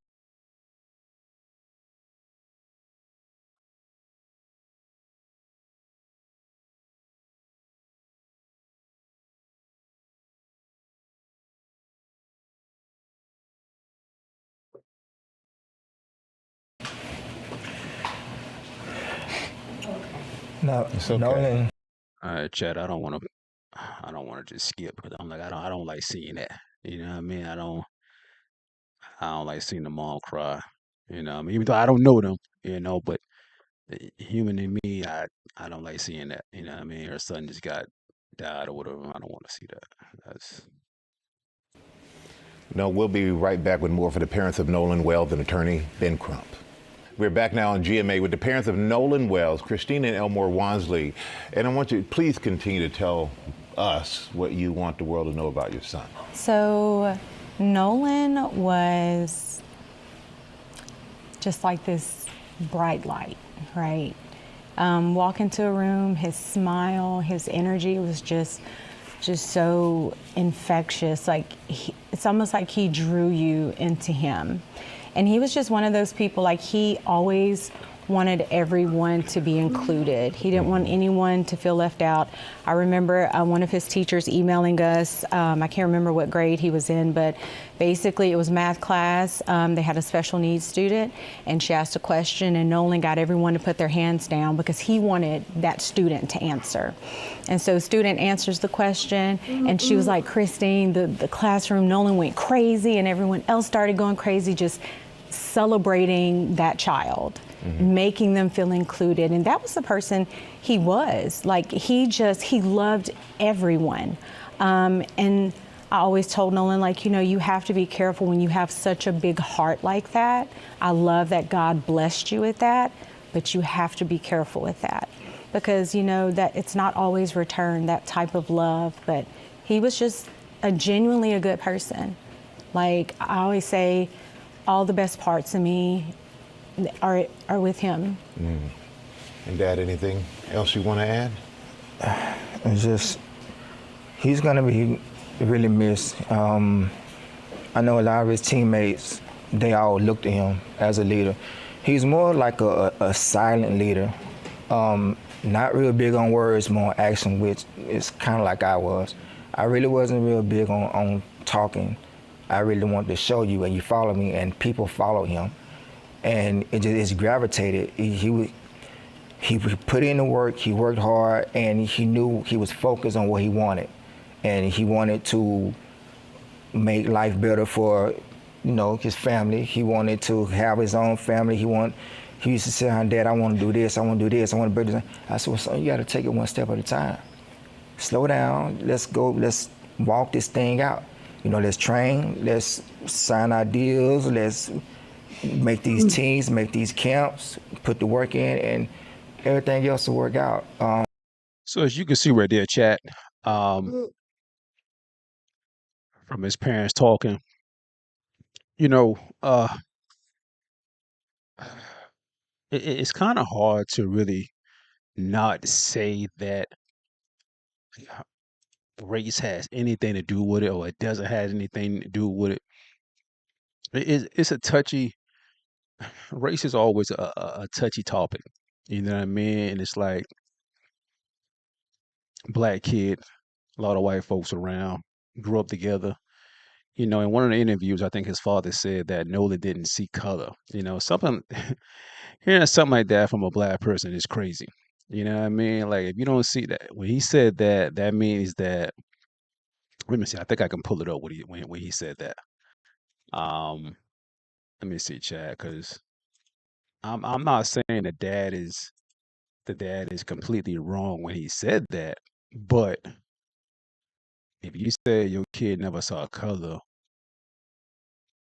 No, it's okay. Nolan. All right, Chad. I don't want to just skip because I don't like seeing that. You know what I mean? I don't like seeing the mom cry. You know what I mean? Even though I don't know them, but the human in me, I don't like seeing that. You know what I mean? Her son just died or whatever. I don't want to see that. That's... No, we'll be right back with more for the parents of Nolan Wells and attorney Ben Crump. We're back now on GMA with the parents of Nolan Wells, Christina and Elmore Wansley. And I want you to please continue to tell us what you want the world to know about your son. So Nolan was just like this bright light, right? Walk into a room, his smile, his energy was just so infectious. It's almost like he drew you into him. And he was just one of those people, he always wanted everyone to be included. He didn't want anyone to feel left out. I remember one of his teachers emailing us. I can't remember what grade he was in, but basically it was math class. They had a special needs student, and she asked a question, and Nolan got everyone to put their hands down because he wanted that student to answer. And so student answers the question, and she was like, Christine, the classroom, Nolan went crazy, and everyone else started going crazy, just celebrating that child, making them feel included. And that was the person he was. Like, he loved everyone. And I always told Nolan, like, you know, you have to be careful when you have such a big heart like that. I love that God blessed you with that, but you have to be careful with that, because, you know, that it's not always returned, that type of love. But he was just genuinely a good person. Like, I always say, all the best parts of me are with him. And Dad, anything else you want to add? It's just, he's gonna be really missed. I know a lot of his teammates, they all looked at him as a leader. He's more like a silent leader. Not real big on words, more action, which is kind of like I was. I really wasn't real big on talking. I really wanted to show you, and you follow me, and people followed him, and it's gravitated. He put in the work, he worked hard, and he knew he was focused on what he wanted, and he wanted to make life better for, you know, his family. He wanted to have his own family. He used to say, Dad, I want to do this, I want to do this, I want to build this. I said, well, son, you got to take it one step at a time. Slow down, let's go, let's walk this thing out. You know, let's train, let's sign our deals, let's make these teams, make these camps, put the work in, and everything else will work out. So as you can see right there, chat, from his parents talking, you know, it's kind of hard to really not say that race has anything to do with it, or it doesn't have anything to do with it. It's a touchy, race is always a touchy topic. You know what I mean? And it's like, black kid, a lot of white folks around, grew up together. You know, in one of the interviews, I think his father said that Nolan didn't see color. You know, something, hearing something like that from a black person is crazy. You know what I mean? Like, if you don't see that, when he said that, that means that, let me see, I think I can pull it up when he said that. Um, Let me see, Chad, because I'm not saying the dad is completely wrong when he said that, but if you say your kid never saw color,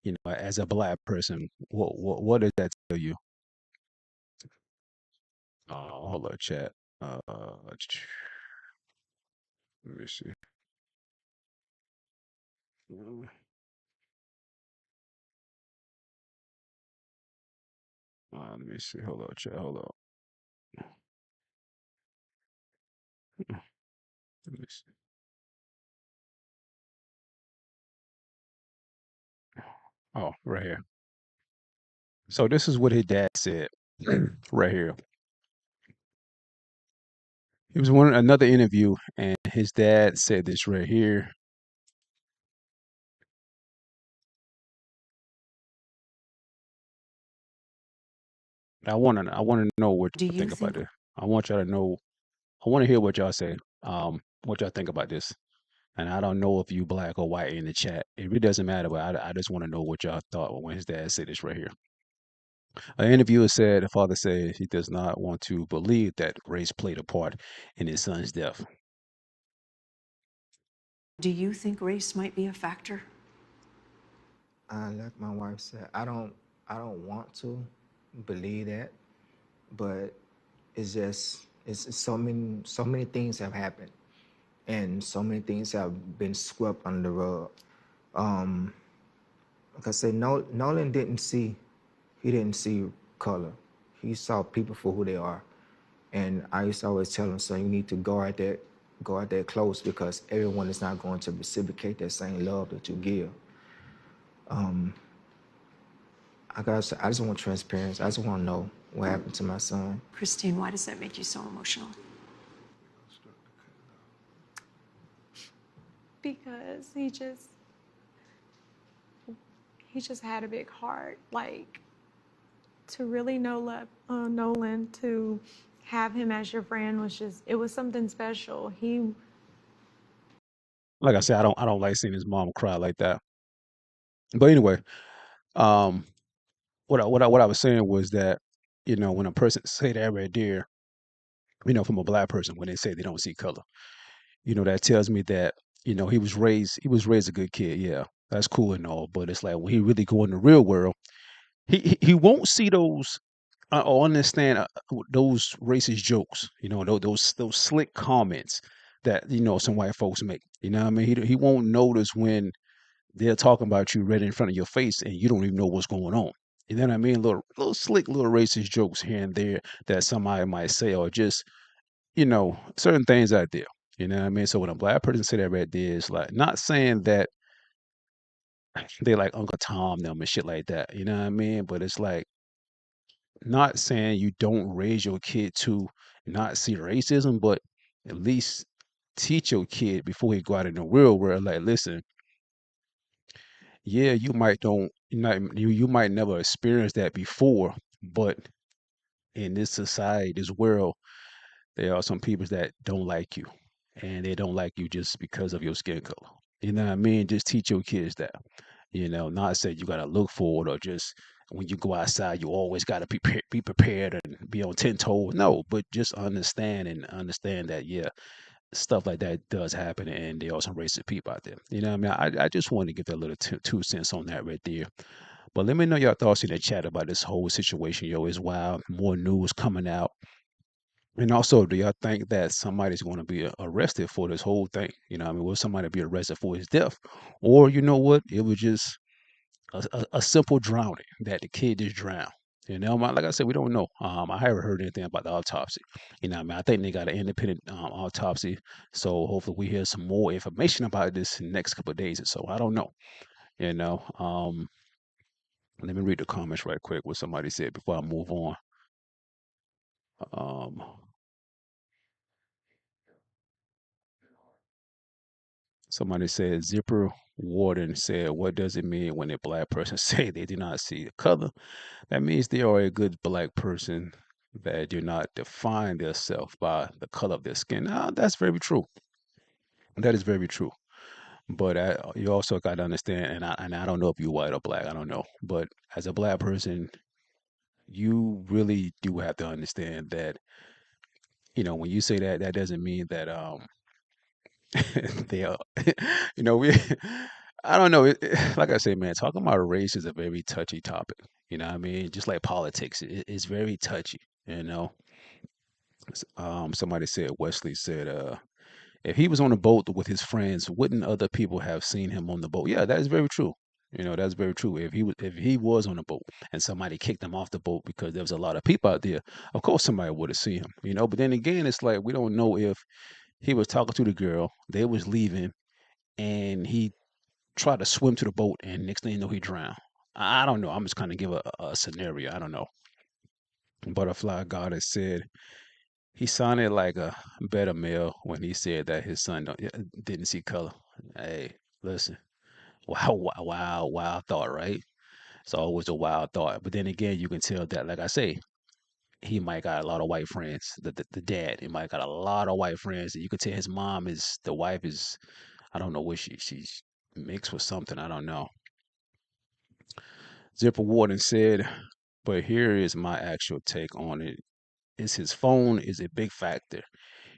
you know, as a black person, what does that tell you? Hold on, chat. Let me see. Let me see. Hold on, chat. Hold on. Let me see. Oh, right here. So this is what his dad said, right here. He was on another interview, and his dad said this right here. I want to know what you think about it. I want y'all to know. I want to hear what y'all say. What y'all think about this. And I don't know if you black or white in the chat. It really doesn't matter, but I just want to know what y'all thought when his dad said this right here. An interviewer said, the father said he does not want to believe that race played a part in his son's death. Do you think race might be a factor? Like my wife said, I don't want to believe that, but it's just it's so many things have happened, and so many things have been swept under the rug. Like I said, Nolan didn't see color. He saw people for who they are, and I used to always tell him, "So you need to guard that close, because everyone is not going to reciprocate that same love that you give." I just want transparency. I just want to know what happened to my son. Christine, why does that make you so emotional? Because he just had a big heart. Like, to really know Nolan, to have him as your friend it was something special. Like I said, I don't like seeing his mom cry like that. But anyway, um, what I was saying was that, when a person say that right there, from a black person, when they say they don't see color, that tells me that, he was raised a good kid. Yeah, that's cool and all, but it's like when he really go in the real world, he won't see those or understand those racist jokes. Those slick comments that some white folks make. You know what I mean? He won't notice when they're talking about you right in front of your face and you don't even know what's going on. You know what I mean? Little slick little racist jokes here and there that somebody might say, or just certain things out there. You know what I mean? So when a black person say that right there, it's like not saying that they like Uncle Tom them and shit like that. You know what I mean? But it's like not saying you don't raise your kid to not see racism, but at least teach your kid before he go out in the real world. Like, listen, yeah, you might never experience that before, but in this society, this world, there are some people that don't like you, and they don't like you just because of your skin color. You know what I mean? Just teach your kids that. Not say you gotta look for it or just when you go outside, you always gotta be prepared and be on 10 toes. No, but just understand that yeah, stuff like that does happen, and there are some racist people out there. You know what I mean? I just wanted to give that little 2 cents on that right there. But let me know your thoughts in the chat about this whole situation, yo. It's wild. More news coming out. And also, do y'all think that somebody's going to be arrested for this whole thing? I mean, will somebody be arrested for his death? Or, you know what? It was just a simple drowning that the kid just drowned. Like I said, we don't know. I haven't heard anything about the autopsy. What I mean, I think they got an independent autopsy. So hopefully we hear some more information about this in the next couple of days or so. I don't know. You know, um, Let me read the comments right quick. What somebody said before I move on. Um, Somebody said Zipper Warden said, "What does it mean when a black person say they do not see the color? That means they are a good black person that do not define themselves by the color of their skin." That's very true. That is very true. But you also got to understand, and I don't know if you're white or black. I don't know, but as a black person, you really do have to understand that when you say that, that doesn't mean that they are, we. I don't know. Like I say, man, talking about race is a very touchy topic. What I mean? Just like politics, it's very touchy. You know, Somebody said, Wesley said, if he was on a boat with his friends, wouldn't other people have seen him on the boat? Yeah, that is very true. That's very true. If he was on a boat and somebody kicked him off the boat because there was a lot of people out there, of course somebody would have seen him. But then again, it's like we don't know if he was talking to the girl, they was leaving, and he tried to swim to the boat, and next thing you know, he drowned. I don't know. I'm just kind of give a scenario. I don't know. Butterfly Goddess said he sounded like a better male when he said that his son didn't see color. Hey, listen. Wow, wow, wow, wild thought, right? It's always a wild thought. But then again, you can tell that, like I say, he might got a lot of white friends. The dad, he might got a lot of white friends. And you can tell his mom is the wife is, I don't know what she's mixed with something. I don't know. Zipper Warden said, but here is my actual take on it. Is his phone is a big factor.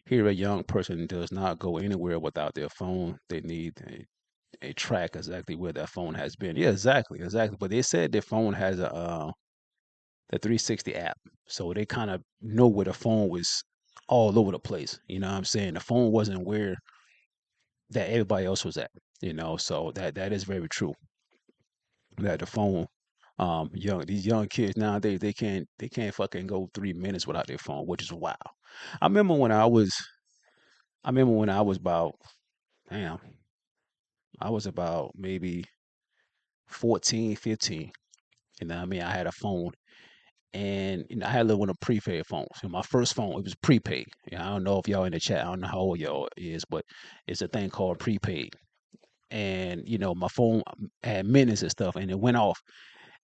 Here, a young person does not go anywhere without their phone. They need a track exactly where that phone has been. Yeah, exactly, exactly. But they said their phone has the 360 app, so they kind of know where the phone was all over the place. You know what I'm saying? The phone wasn't where that everybody else was at. So that is very true. That the phone, these young kids nowadays they can't fucking go 3 minutes without their phone, which is wild. I remember when I was I remember when I was about damn, I was about maybe 14, 15. I mean, I had a phone And I had a little one of prepaid phones. And my first phone, it was prepaid. I don't know if y'all in the chat, I don't know how old y'all is, but it's a thing called prepaid. And my phone had minutes and stuff, and it went off.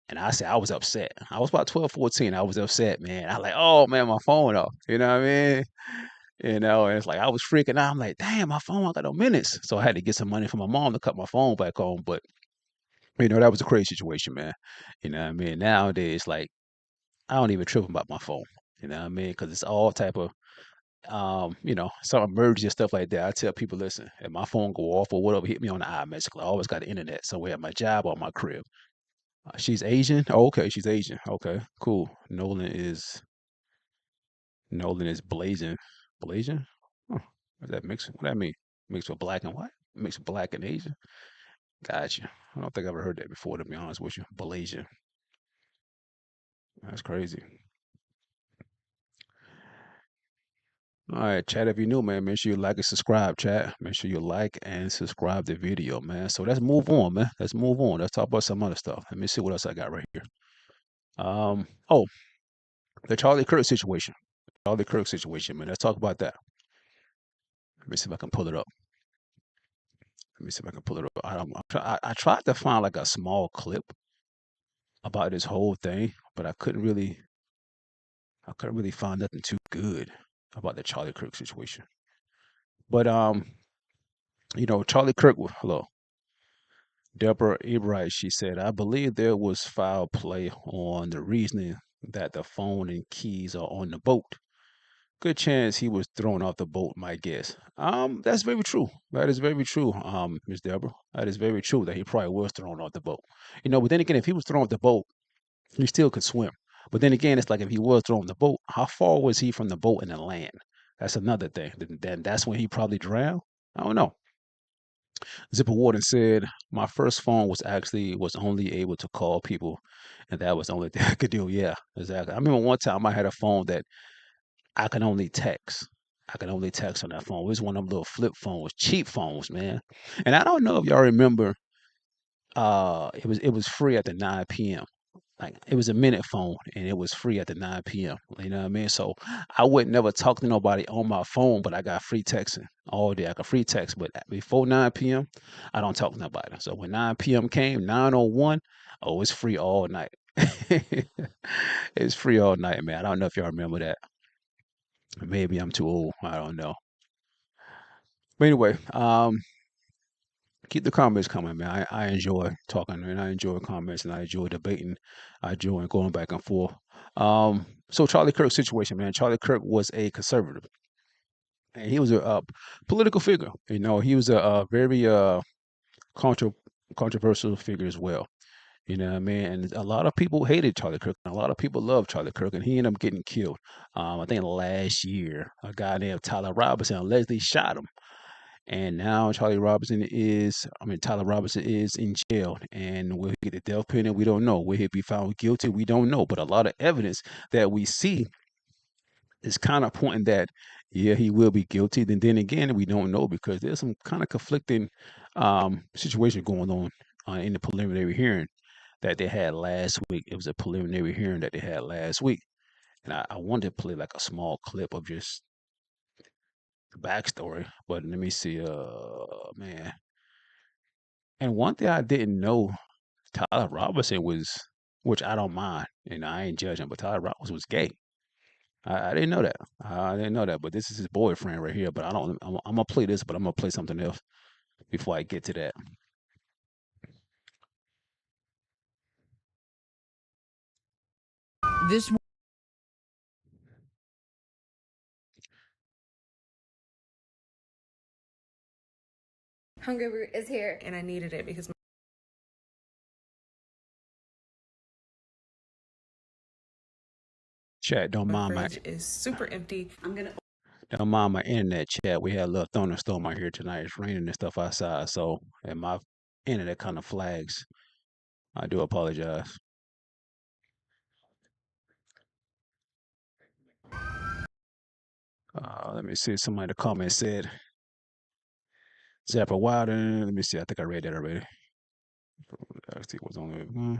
And I said I was upset. I was about 12, 14. I was upset, man. I was like, oh man, my phone off. You know what I mean? And it's like I was freaking out. I'm like, damn, my phone, I got no minutes. So I had to get some money from my mom to cut my phone back on. But that was a crazy situation, man. You know what I mean? Nowadays, like, I don't even trip about my phone. You know what I mean? Because it's all type of some emergency and stuff like that. I tell people, listen, if my phone go off or whatever, hit me on the iMessage. I always got the internet somewhere at my job or my crib. She's Asian. Oh, okay, she's Asian. Okay, cool. Nolan is blazing. Blazing? Huh. What that mix? What that mean? Mixed with black and white? Mixed with black and Asian? Gotcha. I don't think I've ever heard that before, to be honest with you. Blazing. That's crazy. All right, chat. If you're new, man, make sure you like and subscribe, chat. Make sure you like and subscribe the video, man. So let's move on, man. Let's move on. Let's talk about some other stuff. Let me see what else I got right here. Oh, the Charlie Kirk situation. Charlie Kirk situation, man. Let's talk about that. Let me see if I can pull it up. Let me see if I can pull it up. I tried to find like a small clip about this whole thing, but I couldn't really find nothing too good about the Charlie Kirk situation. But Charlie Kirk. Hello, Deborah Ebright. She said, "I believe there was foul play on the reasoning that the phone and keys are on the boat. Good chance he was thrown off the boat, my guess." That's very true. That is very true, Miss Deborah. That is very true that he probably was thrown off the boat. But then again, if he was thrown off the boat, he still could swim. But then again, it's like if he was thrown off the boat, how far was he from the boat and the land? That's another thing. Then that's when he probably drowned. I don't know. Zipper Warden said, "My first phone was only able to call people, and that was the only thing I could do." Yeah, exactly. I remember one time I had a phone that I could only text. I could only text on that phone. It was one of them little flip phones, cheap phones, man. And I don't know if y'all remember. It was free at the 9 p.m. Like it was a minute phone, and it was free at the 9 p.m. You know what I mean? So I would never talk to nobody on my phone, but I got free texting all day. I could free text, but before 9 p.m., I don't talk to nobody. So when 9 p.m. came, 9:01, oh, it's free all night. It's free all night, man. I don't know if y'all remember that. Maybe I'm too old. I don't know. But anyway, keep the comments coming, man. I enjoy talking and I enjoy comments and I enjoy debating. I enjoy going back and forth. So Charlie Kirk situation, man. Charlie Kirk was a conservative, and he was a political figure. He was a very contra- controversial figure as well. You know what I mean? And a lot of people hated Charlie Kirk, and a lot of people loved Charlie Kirk, and he ended up getting killed. I think last year, a guy named Tyler Robinson allegedly shot him. And now Tyler Robinson is in jail. And will he get the death penalty? We don't know. Will he be found guilty? We don't know. But a lot of evidence that we see is kind of pointing that, yeah, he will be guilty. Then again, we don't know because there's some kind of conflicting situation going on in the preliminary hearing that they had last week. It was a preliminary hearing that they had last week. And I wanted to play like a small clip of just the backstory, but let me see. Man. And one thing I didn't know, Tyler Robinson was, which I don't mind, I ain't judging, but Tyler Robinson was gay. I didn't know that. I didn't know that, but this is his boyfriend right here. But I'm gonna play this, but I'm gonna play something else before I get to that. This Hunger Root is here, and I needed it because Chat, don't my mind my fridge is super empty. don't mind my internet, chat. We had a little thunderstorm out here tonight. It's raining and stuff outside, so and my internet kind of flags. I do apologize. Let me see. Somebody in the comments said Zappa Wilder. Let me see. I think I read that already. Actually, was only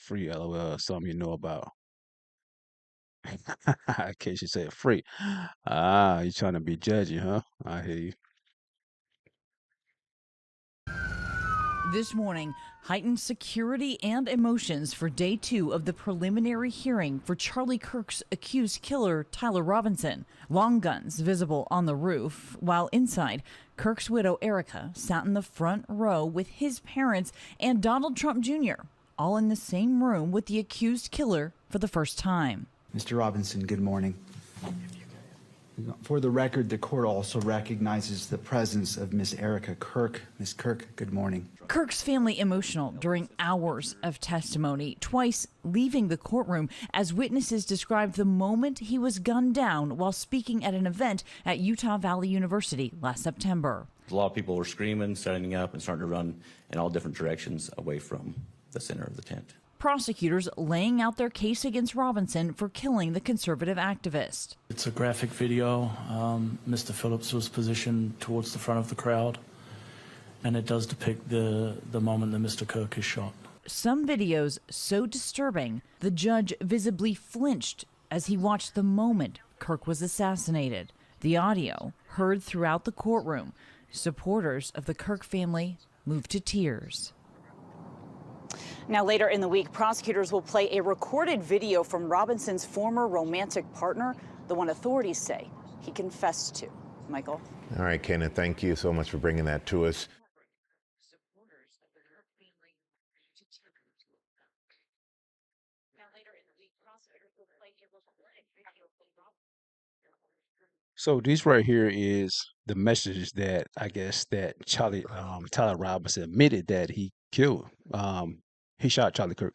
free LOL. Something you know about. In case you said free. Ah, you trying to be judgy, huh? I hear you. This morning, heightened security and emotions for day 2 of the preliminary hearing for Charlie Kirk's accused killer, Tyler Robinson. Long guns visible on the roof, while inside, Kirk's widow, Erica, sat in the front row with his parents and Donald Trump Jr., all in the same room with the accused killer for the first time. Mr. Robinson, good morning. For the record, the court also recognizes the presence of Miss Erica Kirk. Miss Kirk, good morning. Kirk's family emotional during hours of testimony, twice leaving the courtroom as witnesses described the moment he was gunned down while speaking at an event at Utah Valley University last September. A lot of people were screaming, setting up, and starting to run in all different directions away from the center of the tent. Prosecutors laying out their case against Robinson for killing the conservative activist. It's a graphic video. Mr. Phillips was positioned towards the front of the crowd, and it does depict the moment that Mr. Kirk is shot. Some videos so disturbing, the judge visibly flinched as he watched the moment Kirk was assassinated. The audio heard throughout the courtroom. Supporters of the Kirk family moved to tears. Now, later in the week, prosecutors will play a recorded video from Robinson's former romantic partner, the one authorities say he confessed to. Michael? All right, Kenneth, thank you so much for bringing that to us. So this right here is the message that I guess that Tyler Robinson admitted that he killed. He shot Charlie Kirk.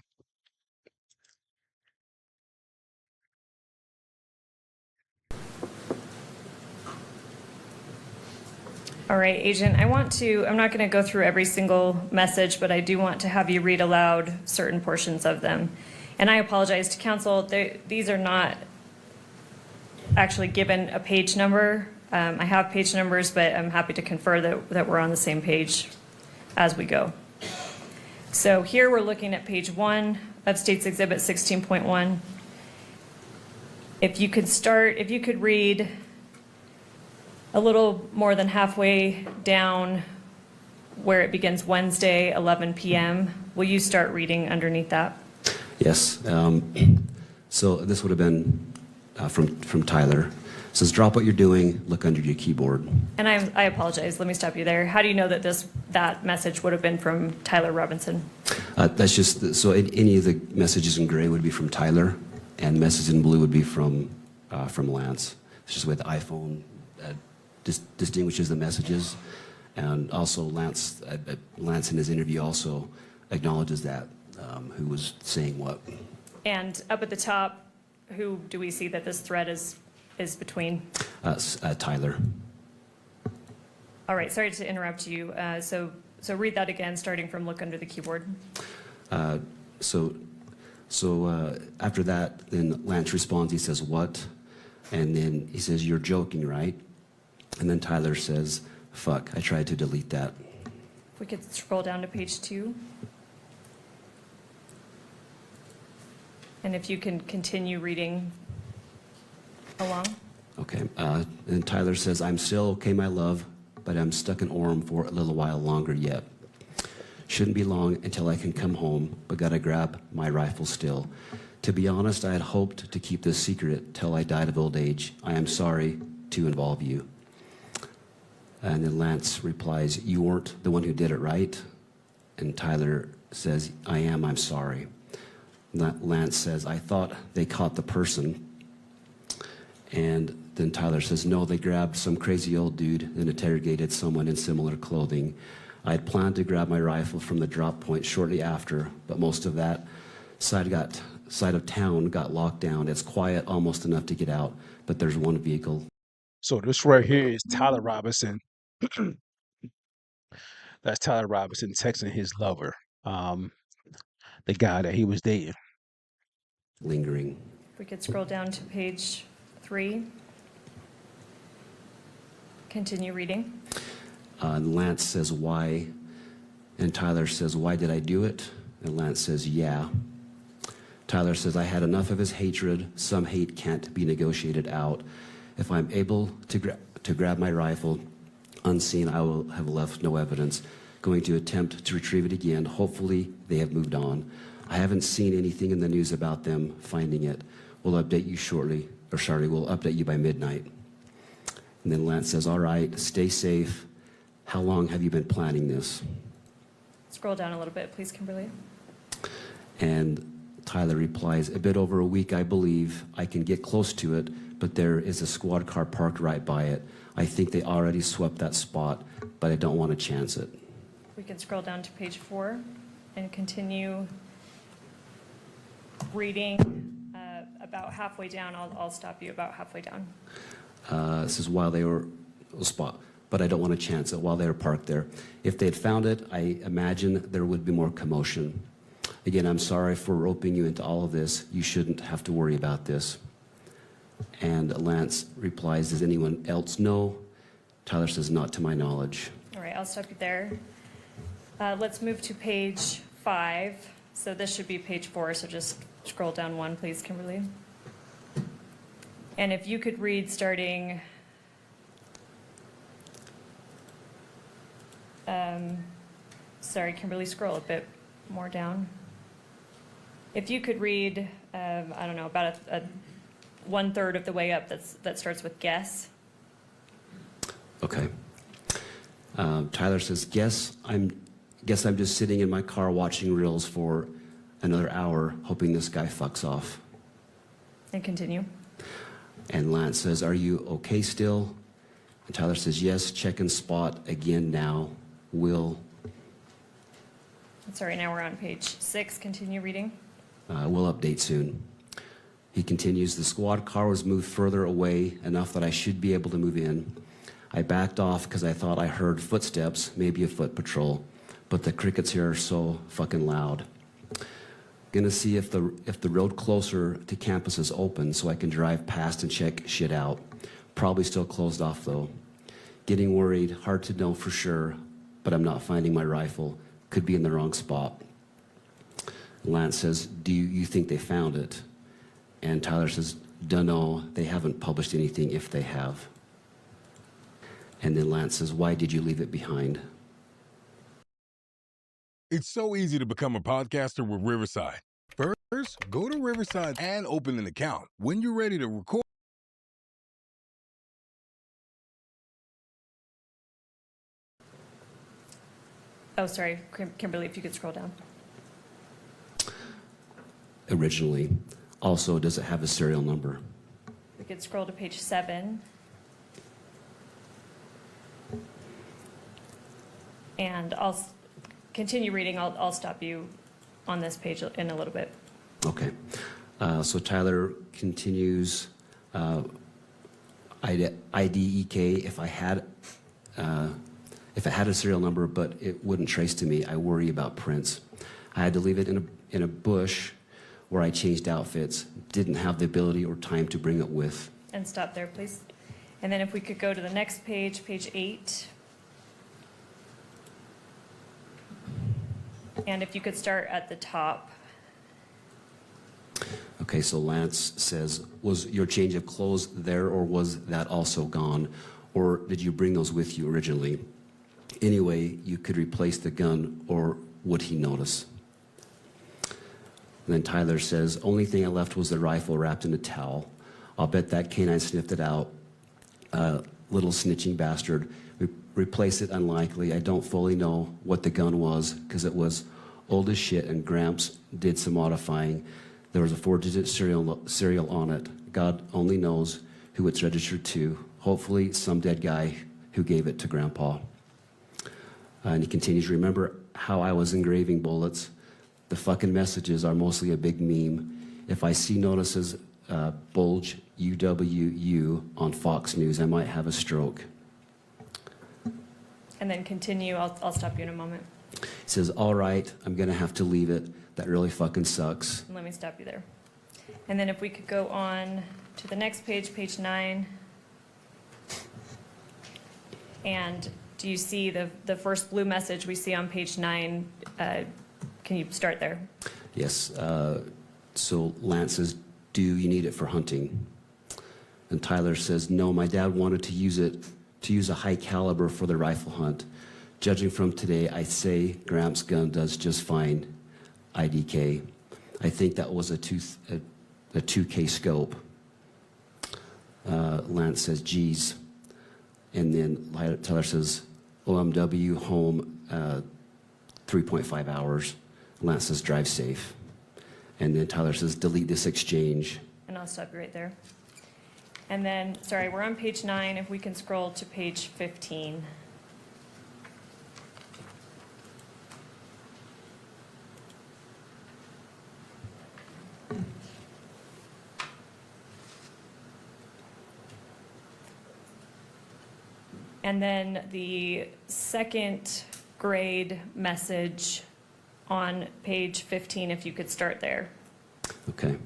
All right, Agent, I'm not going to go through every single message, but I do want to have you read aloud certain portions of them. And I apologize to counsel, these are not actually given a page number. I have page numbers, but I'm happy to confer that we're on the same page as we go. So here we're looking at page 1 of State's Exhibit 16.1. If you could read a little more than halfway down where it begins Wednesday, 11 p.m. Will you start reading underneath that? Yes. So this would have been from Tyler. It says, drop what you're doing, look under your keyboard. And I apologize, let me stop you there. How do you know that that message would have been from Tyler Robinson? That's just, so any of the messages in gray would be from Tyler, and messages in blue would be from Lance. It's just the way the iPhone distinguishes the messages. And also Lance in his interview also acknowledges that, who was saying what. And up at the top, who do we see that this thread is between? Tyler. All right, sorry to interrupt you. So read that again, starting from look under the keyboard. So after that, then Lance responds, he says, what? And then he says, you're joking, right? And then Tyler says, fuck, I tried to delete that. If we could scroll down to page 2. And if you can continue reading along. Okay, and Tyler says, I'm still okay, my love, but I'm stuck in Orem for a little while longer yet. Shouldn't be long until I can come home, but gotta grab my rifle still. To be honest, I had hoped to keep this secret till I died of old age. I am sorry to involve you. And then Lance replies, you weren't the one who did it, right? And Tyler says, I am, I'm sorry. Lance says, I thought they caught the person. And then Tyler says, no, they grabbed some crazy old dude and interrogated someone in similar clothing. I had planned to grab my rifle from the drop point shortly after, but most of that side of town got locked down. It's quiet, almost enough to get out, but there's one vehicle. So this right here is Tyler Robinson. That's Tyler Robinson texting his lover, the guy that he was dating. Lingering. If we could scroll down to page 3. Continue reading. And Lance says, why? And Tyler says, why did I do it? And Lance says, yeah. Tyler says, I had enough of his hatred. Some hate can't be negotiated out. If I'm able to grab my rifle unseen, I will have left no evidence. Going to attempt to retrieve it again. Hopefully they have moved on. I haven't seen anything in the news about them finding it. We'll update you shortly, or sorry, we'll update you by midnight. And then Lance says, all right, stay safe. How long have you been planning this? Scroll down a little bit, please, Kimberly. And Tyler replies, a bit over a week, I believe. I can get close to it, but there is a squad car parked right by it. I think they already swept that spot, but I don't want to chance it. We can scroll down to page 4 and continue reading about halfway down. I'll stop you about halfway down. This is while they were a spot, but I don't want to chance it while they were parked there. If they had found it, I imagine there would be more commotion. Again, I'm sorry for roping you into all of this. You shouldn't have to worry about this. And Lance replies, does anyone else know? Tyler says, not to my knowledge. All right, I'll stop you there. Let's move to page 5. So this should be page 4, so just scroll down 1, please, Kimberly. And if you could read starting sorry, Kimberly, scroll a bit more down. If you could read, I don't know, about a 1/3 of the way up that starts with guess. Okay. Tyler says, guess I'm just sitting in my car watching reels for another hour, hoping this guy fucks off. And continue. And Lance says, are you okay still? And Tyler says, yes, check and spot again now. Will. Sorry, now we're on page 6. Continue reading. We'll update soon. He continues, the squad car was moved further away enough that I should be able to move in. I backed off because I thought I heard footsteps, maybe a foot patrol, but the crickets here are so fucking loud. Gonna see if the road closer to campus is open so I can drive past and check shit out. Probably still closed off though. Getting worried, hard to know for sure, but I'm not finding my rifle. Could be in the wrong spot. Lance says, do you think they found it? And Tyler says, dunno, they haven't published anything if they have. And then Lance says, why did you leave it behind? It's so easy to become a podcaster with Riverside. First, go to Riverside and open an account. When you're ready to record, Oh, sorry, Kimberly, if you could scroll down. Originally. Also, does it have a serial number? We could scroll to page 7. And I'll continue reading. I'll stop you on this page in a little bit. Okay. So Tyler continues, IDEK, if it had a serial number, but it wouldn't trace to me, I worry about prints. I had to leave it in a bush where I changed outfits, didn't have the ability or time to bring it with. And stop there, please. And then if we could go to the next page, page 8. And if you could start at the top. Okay, so Lance says, was your change of clothes there or was that also gone? Or did you bring those with you originally? Anyway, you could replace the gun or would he notice? And then Tyler says, only thing I left was the rifle wrapped in a towel. I'll bet that canine sniffed it out. Little snitching bastard. Replace it unlikely. I don't fully know what the gun was because it was old as shit and Gramps did some modifying. There was a 4-digit serial on it. God only knows who it's registered to. Hopefully some dead guy who gave it to Grandpa. And he continues, remember how I was engraving bullets? The fucking messages are mostly a big meme. If I see notices bulge UWU on Fox News, I might have a stroke. And then continue. I'll stop you in a moment. He says, all right, I'm gonna have to leave it. That really fucking sucks. Let me stop you there. And then if we could go on to the next page, page 9. And do you see the first blue message we see on page 9? Can you start there? Yes. So Lance says, do you need it for hunting? And Tyler says, no, my dad wanted to use a high caliber for the rifle hunt. Judging from today, I say Gramps' gun does just fine. IDK. I think that was a 2K scope. Lance says, geez. And then Tyler says, OMW home 3.5 hours. Lance says, drive safe. And then Tyler says, delete this exchange. And I'll stop you right there. And then, sorry, we're on page 9. If we can scroll to page 15. And then the second grade message on page 15, if you could start there. Okay.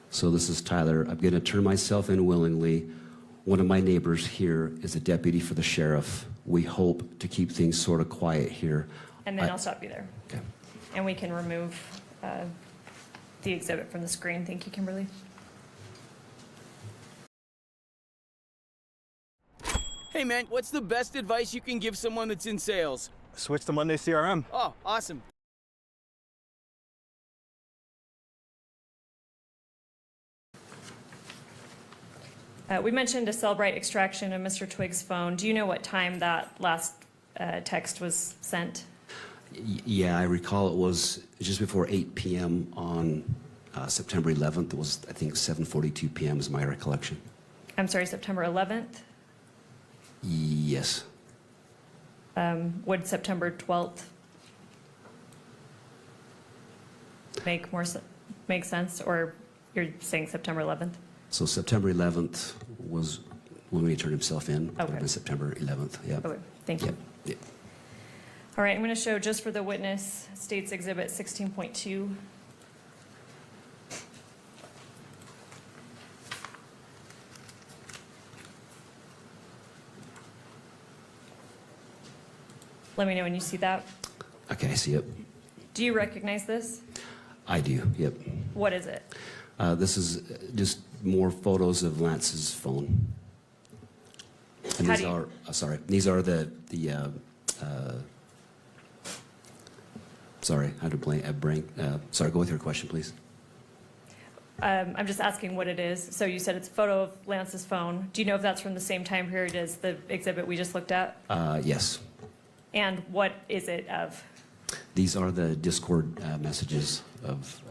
So this is Tyler. I'm going to turn myself in willingly. One of my neighbors here is a deputy for the sheriff. We hope to keep things sort of quiet here. And then I'll stop you there. Okay. And we can remove the exhibit from the screen. Thank you, Kimberly. Hey man, what's the best advice you can give someone that's in sales? Switch to Monday CRM. Oh, awesome. We mentioned a Cellbrite extraction of Mr. Twiggs' phone. Do you know what time that last text was sent? Yeah, I recall it was just before 8 p.m. on September 11th. It was, I think, 7:42 p.m. is my recollection. I'm sorry, September 11th? Yes. Would September 12th make sense, or you're saying September 11th? So September 11th was when he turned himself in. It would have been September 11th, yeah. Okay, thank you. Yep. All right, I'm going to show just for the witness, States Exhibit 16.2. Let me know when you see that. Okay, I see it. Do you recognize this? I do, yep. What is it? This is just more photos of Lance's phone. And these are, these are sorry, I had to blank. Sorry, go with your question, please. I'm just asking what it is. So you said it's a photo of Lance's phone. Do you know if that's from the same time period as the exhibit we just looked at? Yes. And what is it of? These are the Discord messages of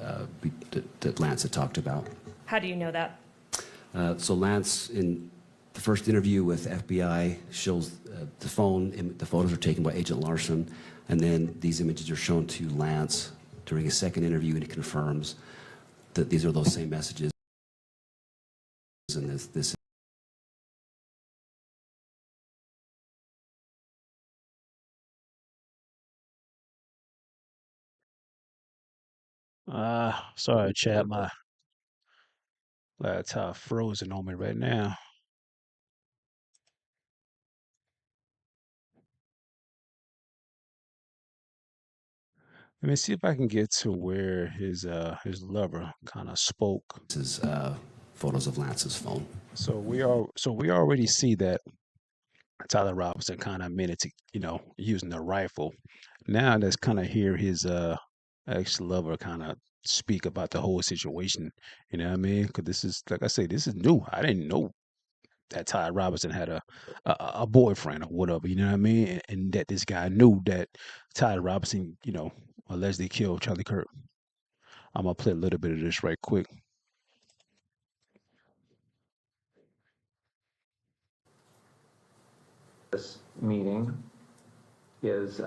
that Lance had talked about. How do you know that? So Lance, in the first interview with FBI, shows the phone. The photos are taken by Agent Larson, and then these images are shown to Lance during a second interview, and he confirms that these are those same messages. And this. Sorry, chat. My laptop frozen on me right now. Let me see if I can get to where his lover kind of spoke. This is photos of Lance's phone. So we already see that Tyler Robinson kind of admitted to, using the rifle. Now let's kind of hear his ex-lover kind of speak about the whole situation. You know what I mean? Because this is, like I say, this is new. I didn't know that Tyler Robinson had a boyfriend or whatever. You know what I mean? And that this guy knew that Tyler Robinson, allegedly killed Charlie Kirk. I'm gonna play a little bit of this right quick. This meeting is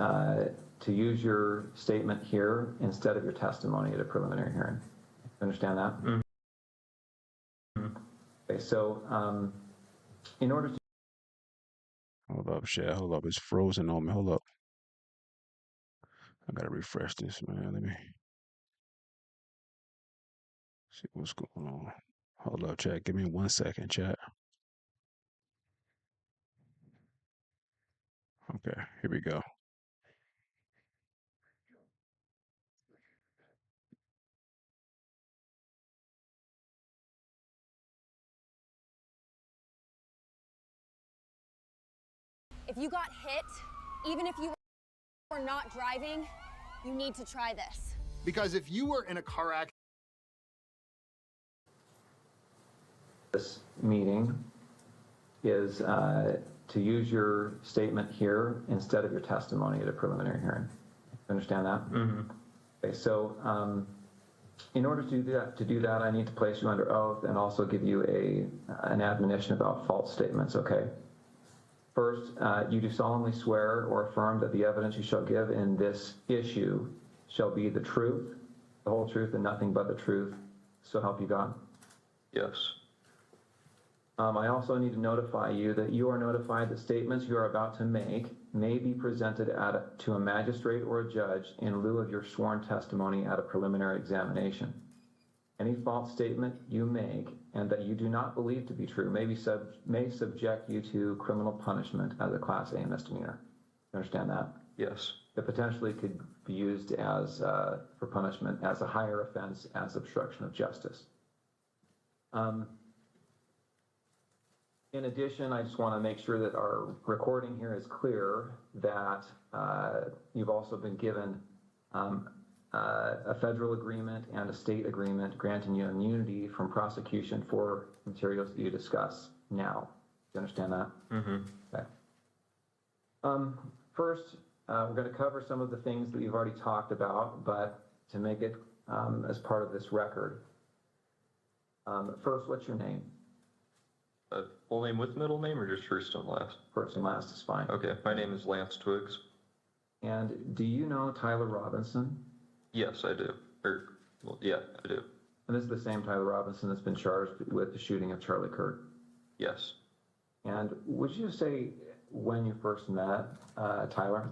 to use your statement here instead of your testimony at a preliminary hearing. Understand that? Mm-hmm. Okay, so in order to... Hold up, Shad. Hold up. It's frozen on me. Hold up. I gotta refresh this, man. Let me see what's going on. Hold up, chat. Give me 1 second, chat. Okay, here we go. If you got hit, even if you were not driving, you need to try this. Because if you were in a car accident, This meeting is to use your statement here instead of your testimony at a preliminary hearing. Understand that? Mm-hmm. Okay, so in order to do that, I need to place you under oath and also give you an admonition about false statements, okay? First, you do solemnly swear or affirm that the evidence you shall give in this issue shall be the truth, the whole truth, and nothing but the truth, so help you God? Yes. I also need to notify you that you are notified that statements you are about to make may be presented to a magistrate or a judge in lieu of your sworn testimony at a preliminary examination. Any false statement you make and that you do not believe to be true may subject you to criminal punishment as a Class A misdemeanor. You understand that? Yes. It potentially could be used as for punishment as a higher offense as obstruction of justice. In addition, I just want to make sure that our recording here is clear that you've also been given a federal agreement and a state agreement granting you immunity from prosecution for materials that you discuss now. Do you understand that? Mm-hmm. Okay. First, we're going to cover some of the things that you've already talked about, but to make it as part of this record. First, what's your name? Full name with middle name or just first and last? First and last is fine. Okay, my name is Lance Twiggs. And do you know Tyler Robinson? Yes, I do. Yeah, I do. And this is the same Tyler Robinson that's been charged with the shooting of Charlie Kirk? Yes. And would you say when you first met Tyler?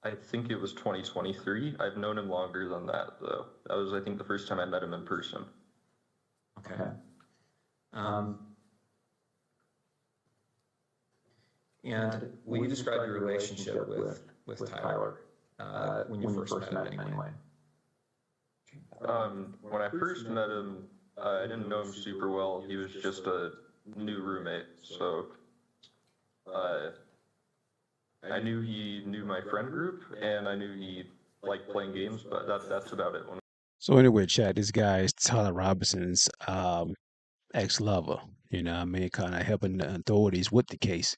I think it was 2023. I've known him longer than that, though. That was, I think, the first time I met him in person. Okay. And will you describe your relationship with Tyler when you first met him anyway? When I first met him, I didn't know him super well. He was just a new roommate, so I knew he knew my friend group, and I knew he liked playing games, but that's about it. So anyway, chat, this guy is Tyler Robinson's ex-lover, you know what I mean, kind of helping the authorities with the case.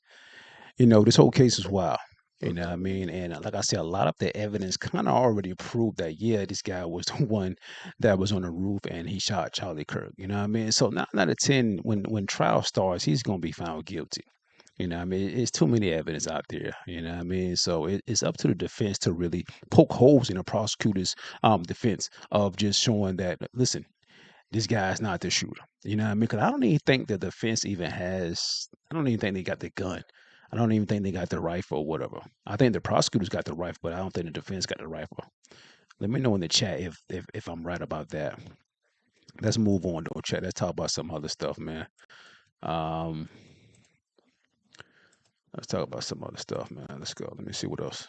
You know, this whole case is wild, you know what I mean? And like I said, a lot of the evidence kind of already proved that, yeah, this guy was the one that was on the roof and he shot Charlie Kirk, you know what I mean? So 9 out of 10, when trial starts, he's going to be found guilty. You know what I mean? It's too many evidence out there, you know what I mean? So it's up to the defense to really poke holes in the prosecutor's defense of just showing that, listen, this guy's not the shooter. You know what I mean? Because I don't even think the defense even has, I don't even think they got the gun. I don't even think they got the rifle or whatever. I think the prosecutors got the rifle, but I don't think the defense got the rifle. Let me know in the chat if I'm right about that. Let's move on though, chat. Let's talk about some other stuff, man. Let's talk about some other stuff, man. Let's go. Let me see what else.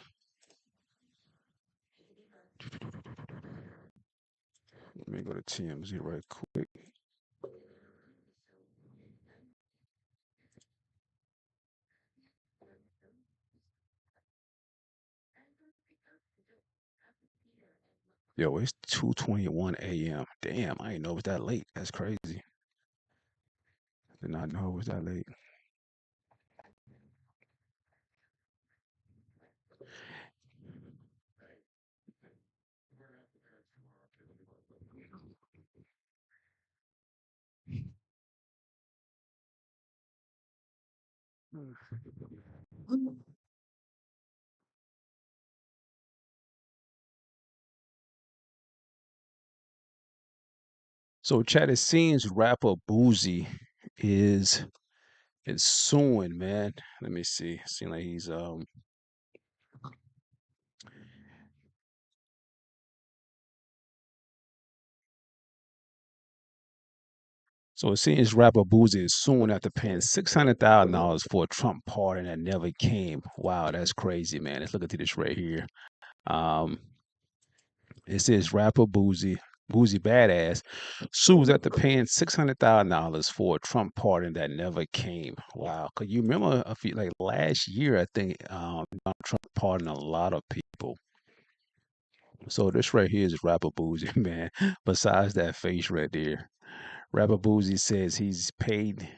Let me go to TMZ right quick. Yo, it's 2:21 a.m. Damn, I didn't know it was that late. That's crazy. Did not know it was that late. So, chat, it seems rapper Boozy is suing, man. Let me see. Seems like he's So it seems rapper Boozy is suing after paying $600,000 for a Trump pardon that never came. Wow, that's crazy, man. Let's look at this right here. It says rapper Boozy Boozy Badass sues after paying $600,000 for a Trump pardon that never came. Wow. Cause you remember a few like last year, I think Donald Trump pardoned a lot of people. So this right here is rapper Boozy, man. Besides that face right there. Rapper Boozy says he's paid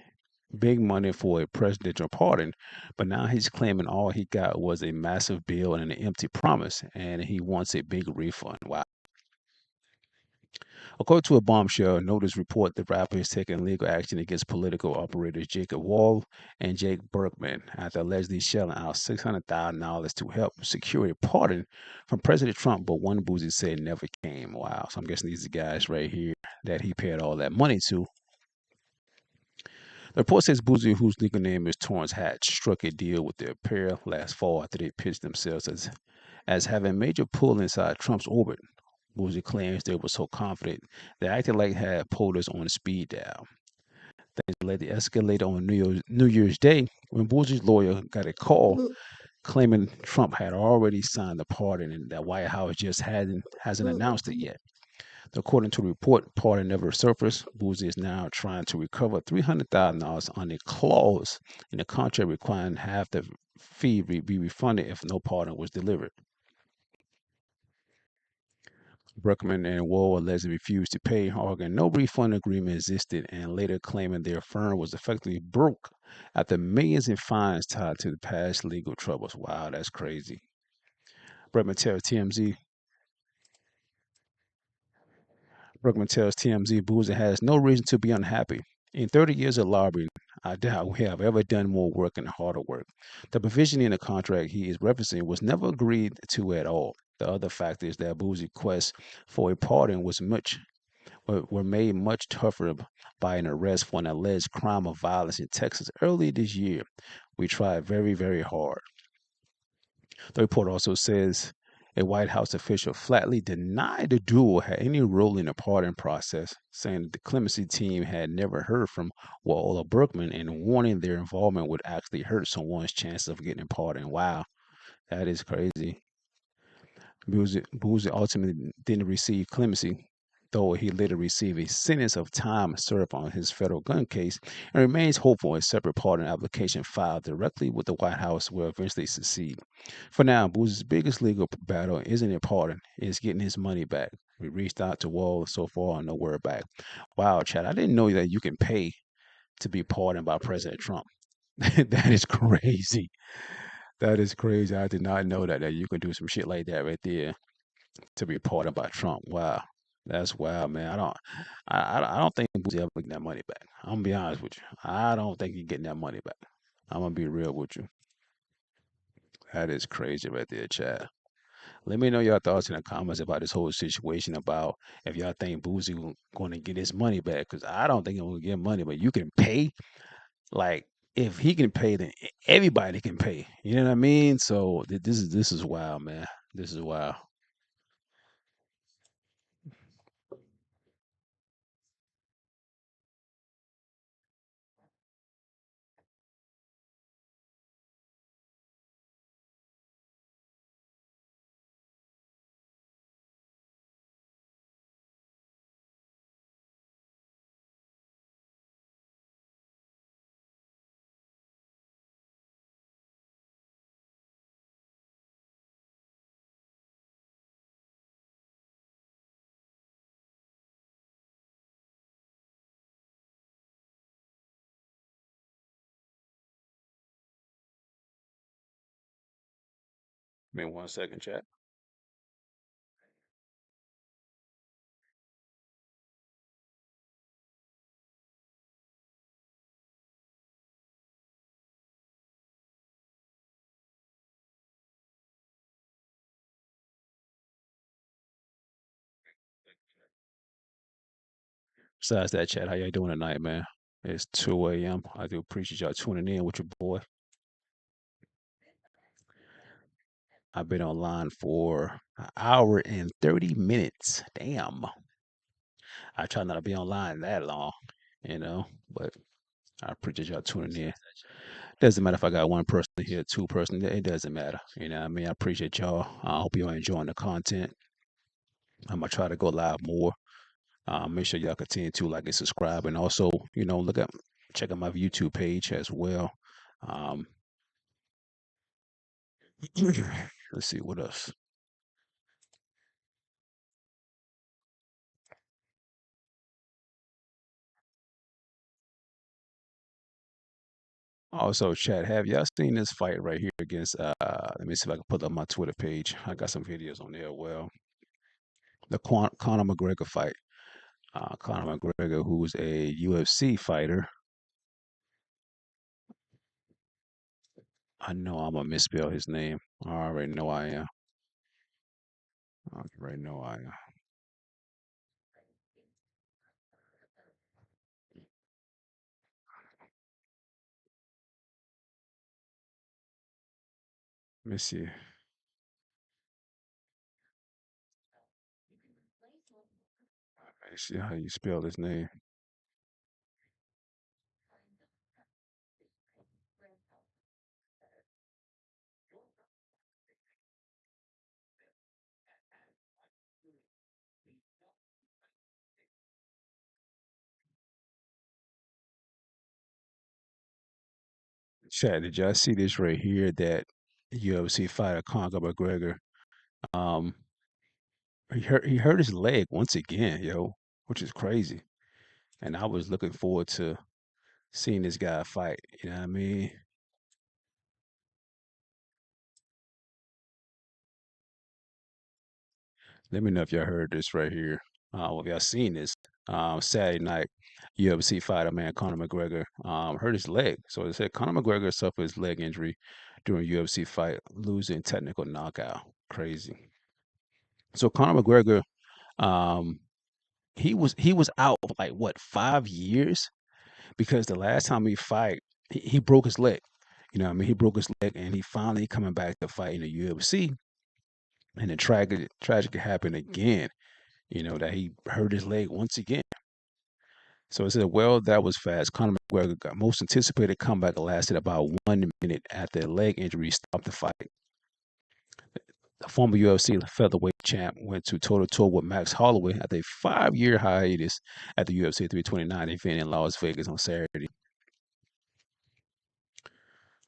big money for a presidential pardon, but now he's claiming all he got was a massive bill and an empty promise, and he wants a big refund. Wow. According to a bombshell notice report, the rapper is taking legal action against political operators Jacob Wall and Jake Bergman after allegedly shelling out $600,000 to help secure a pardon from President Trump, but one Boozy said never came. Wow. So I'm guessing these are the guys right here that he paid all that money to. The report says Boozy, whose legal name is Torrance Hatch, struck a deal with the pair last fall after they pitched themselves as having major pull inside Trump's orbit. Boozy claims they were so confident they acted like had pulled us on speed dial. Things led to escalate on New Year's Day when Boozy's lawyer got a call claiming Trump had already signed the pardon and that White House just hasn't announced it yet. According to the report, pardon never surfaced. Boozy is now trying to recover $300,000 on a clause in the contract requiring half the fee be refunded if no pardon was delivered. Berkman and Wall allegedly refused to pay, arguing no refund agreement existed, and later claiming their firm was effectively broke after millions in fines tied to the past legal troubles. Wow, that's crazy. Berkman tells TMZ Boozy has no reason to be unhappy. In 30 years of lobbying, I doubt we have ever done more work and harder work. The provision in the contract he is referencing was never agreed to at all. The other fact is that Boozy's quest for a pardon were made much tougher by an arrest for an alleged crime of violence in Texas early this year. We tried very, very hard. The report also says a White House official flatly denied the duo had any role in the pardon process, saying that the clemency team had never heard from Wall or Berkman and warning their involvement would actually hurt someone's chances of getting pardoned. Wow, that is crazy. Boozy ultimately didn't receive clemency, though he later received a sentence of time served on his federal gun case and remains hopeful a separate pardon application filed directly with the White House will eventually succeed. For now, Boozy's biggest legal battle isn't a pardon, it's getting his money back. We reached out to Wall so far, no word back. Wow, Chad, I didn't know that you can pay to be pardoned by President Trump. That is crazy. That is crazy. I did not know that you can do some shit like that right there to be pardoned by Trump. Wow, that's wild, man. I don't think Boozy ever getting that money back. I'm gonna be honest with you. I don't think he's getting that money back. I'm gonna be real with you. That is crazy right there, Chad. Let me know your thoughts in the comments about this whole situation. About if y'all think Boozy going to get his money back, because I don't think he's going to get money. But you can pay. Like if he can pay, then everybody can pay. You know what I mean? So this is wild, man. This is wild. Give me 1 second, chat. Besides that, chat, how y'all doing tonight, man? It's 2 a.m. I do appreciate y'all tuning in with your boy. I've been online for an hour and 30 minutes. Damn. I try not to be online that long, but I appreciate y'all tuning in. Doesn't matter if I got one person here, two person, it doesn't matter. You know what I mean? I appreciate y'all. I hope y'all enjoying the content. I'm gonna try to go live more. Make sure y'all continue to like and subscribe, and also, check out my YouTube page as well. Um, let's see what else. Also, chat, have y'all seen this fight right here against let me see if I can put up my Twitter page. I got some videos on there. Well, the Conor McGregor fight. Conor McGregor, who's a UFC fighter. I know I'm gonna misspell his name. I already know I am. I already know I am. Let me see. Let me see how you spell his name. Chat, did y'all see this right here? That UFC fighter Conor McGregor, um, he hurt his leg once again, yo, which is crazy. And I was looking forward to seeing this guy fight. You know what I mean? Let me know if y'all heard this right here. If y'all seen this, Saturday night, UFC fighter man Conor McGregor hurt his leg. So it said Conor McGregor suffered his leg injury during UFC fight, losing technical knockout. Crazy. So Conor McGregor, um, he was out for like what 5 years, because the last time he fight, he broke his leg. You know what I mean? He broke his leg, and he finally coming back to fight in the UFC, and the tragic happened again. That he hurt his leg once again. So it said, well, that was fast. Conor McGregor got most anticipated comeback lasted about 1 minute after a leg injury stopped the fight. The former UFC featherweight champ went to toe-to-toe with Max Holloway after a 5-year hiatus at the UFC 329 event in Las Vegas on Saturday.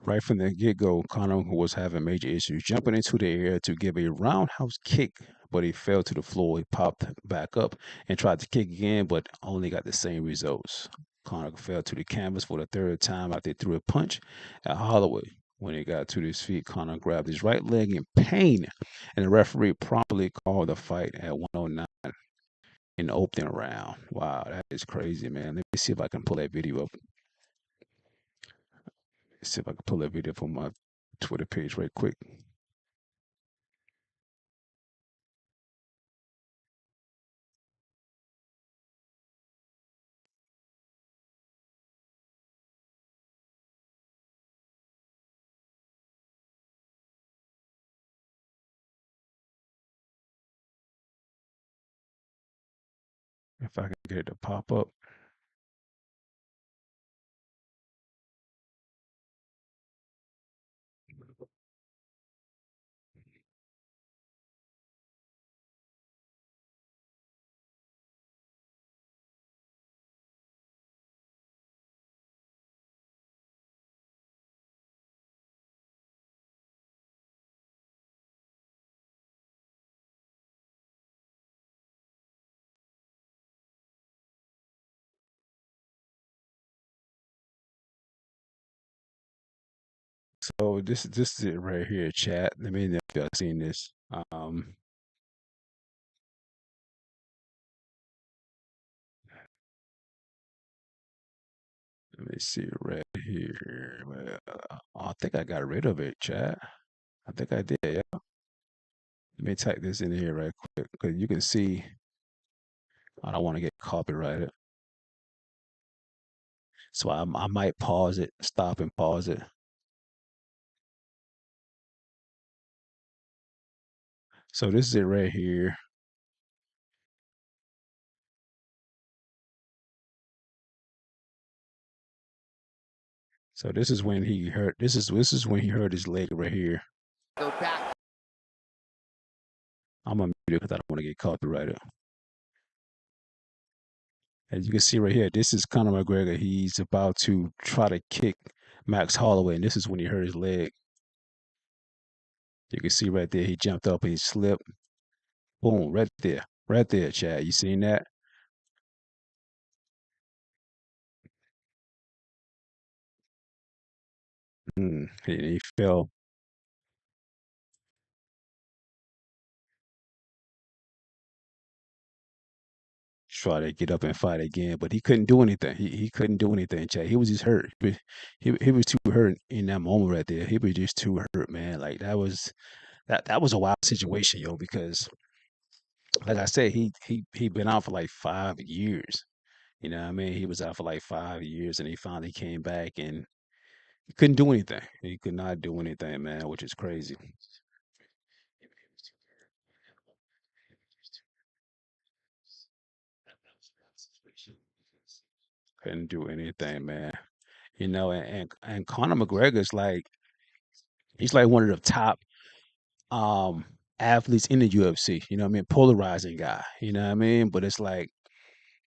Right from the get-go, Conor was having major issues jumping into the air to give a roundhouse kick, but he fell to the floor. He popped back up and tried to kick again, but only got the same results. Conor fell to the canvas for the third time after he threw a punch at Holloway. When he got to his feet, Conor grabbed his right leg in pain, and the referee promptly called the fight at 109 in the opening round. Wow, that is crazy, man. Let me see if I can pull that video up. See if I can pull that video from my Twitter page right quick. If I can get it to pop up. So this is it right here, chat. Let me know if y'all seen this. Let me see right here. Well, I think I got rid of it, chat. I think I did. Yeah. Let me type this in here right quick, because you can see I don't want to get copyrighted. So I might pause it, stop and pause it. So this is it right here. So this is when he hurt. This is when he hurt his leg right here. Go back. I'm gonna mute it because I don't want to get copyrighted. As you can see right here, this is Conor McGregor. He's about to try to kick Max Holloway, and this is when he hurt his leg. You can see right there, he jumped up and he slipped. Boom, right there, Chad. You seen that? He fell. Try to get up and fight again, but he couldn't do anything. He couldn't do anything, Chad. He was just hurt. He was too hurt in that moment right there. He was just too hurt, man. Like that was a wild situation, yo, because like I said, he been out for like 5 years. You know what I mean? He was out for like 5 years and he finally came back and he couldn't do anything. He could not do anything, man, which is crazy. Couldn't do anything, man. You know, and Conor McGregor's like he's like one of the top um athletes in the UFC. You know what I mean? Polarizing guy. You know what I mean? But it's like,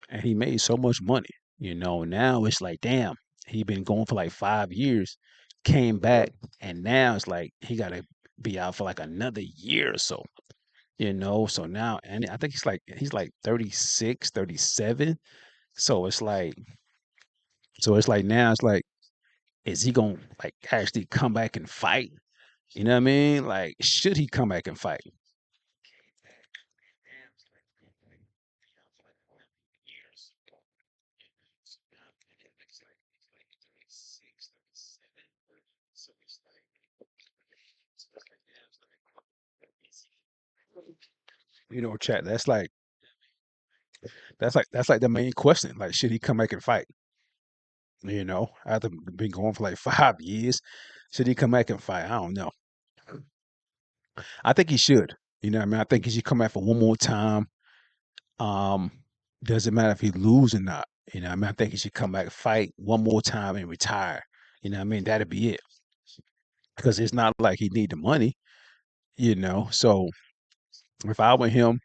and he made so much money. You know, now it's like, damn, he been going for like 5 years, came back, and now it's like he got to be out for like another year or so. You know, so now, and I think he's like 36, 37. So it's like now it's like, is he gonna like actually come back and fight? You know what I mean? Like, should he come back and fight? You know, chat. That's like the main question. Like, should he come back and fight? You know, after been going for like 5 years, should he come back and fight? I don't know. I think he should. You know what I mean? I think he should come back for one more time. Um, doesn't matter if he lose or not. You know what I mean? I think he should come back, fight one more time and retire. You know what I mean? That'd be it. Because it's not like he need the money, you know. So if I were him,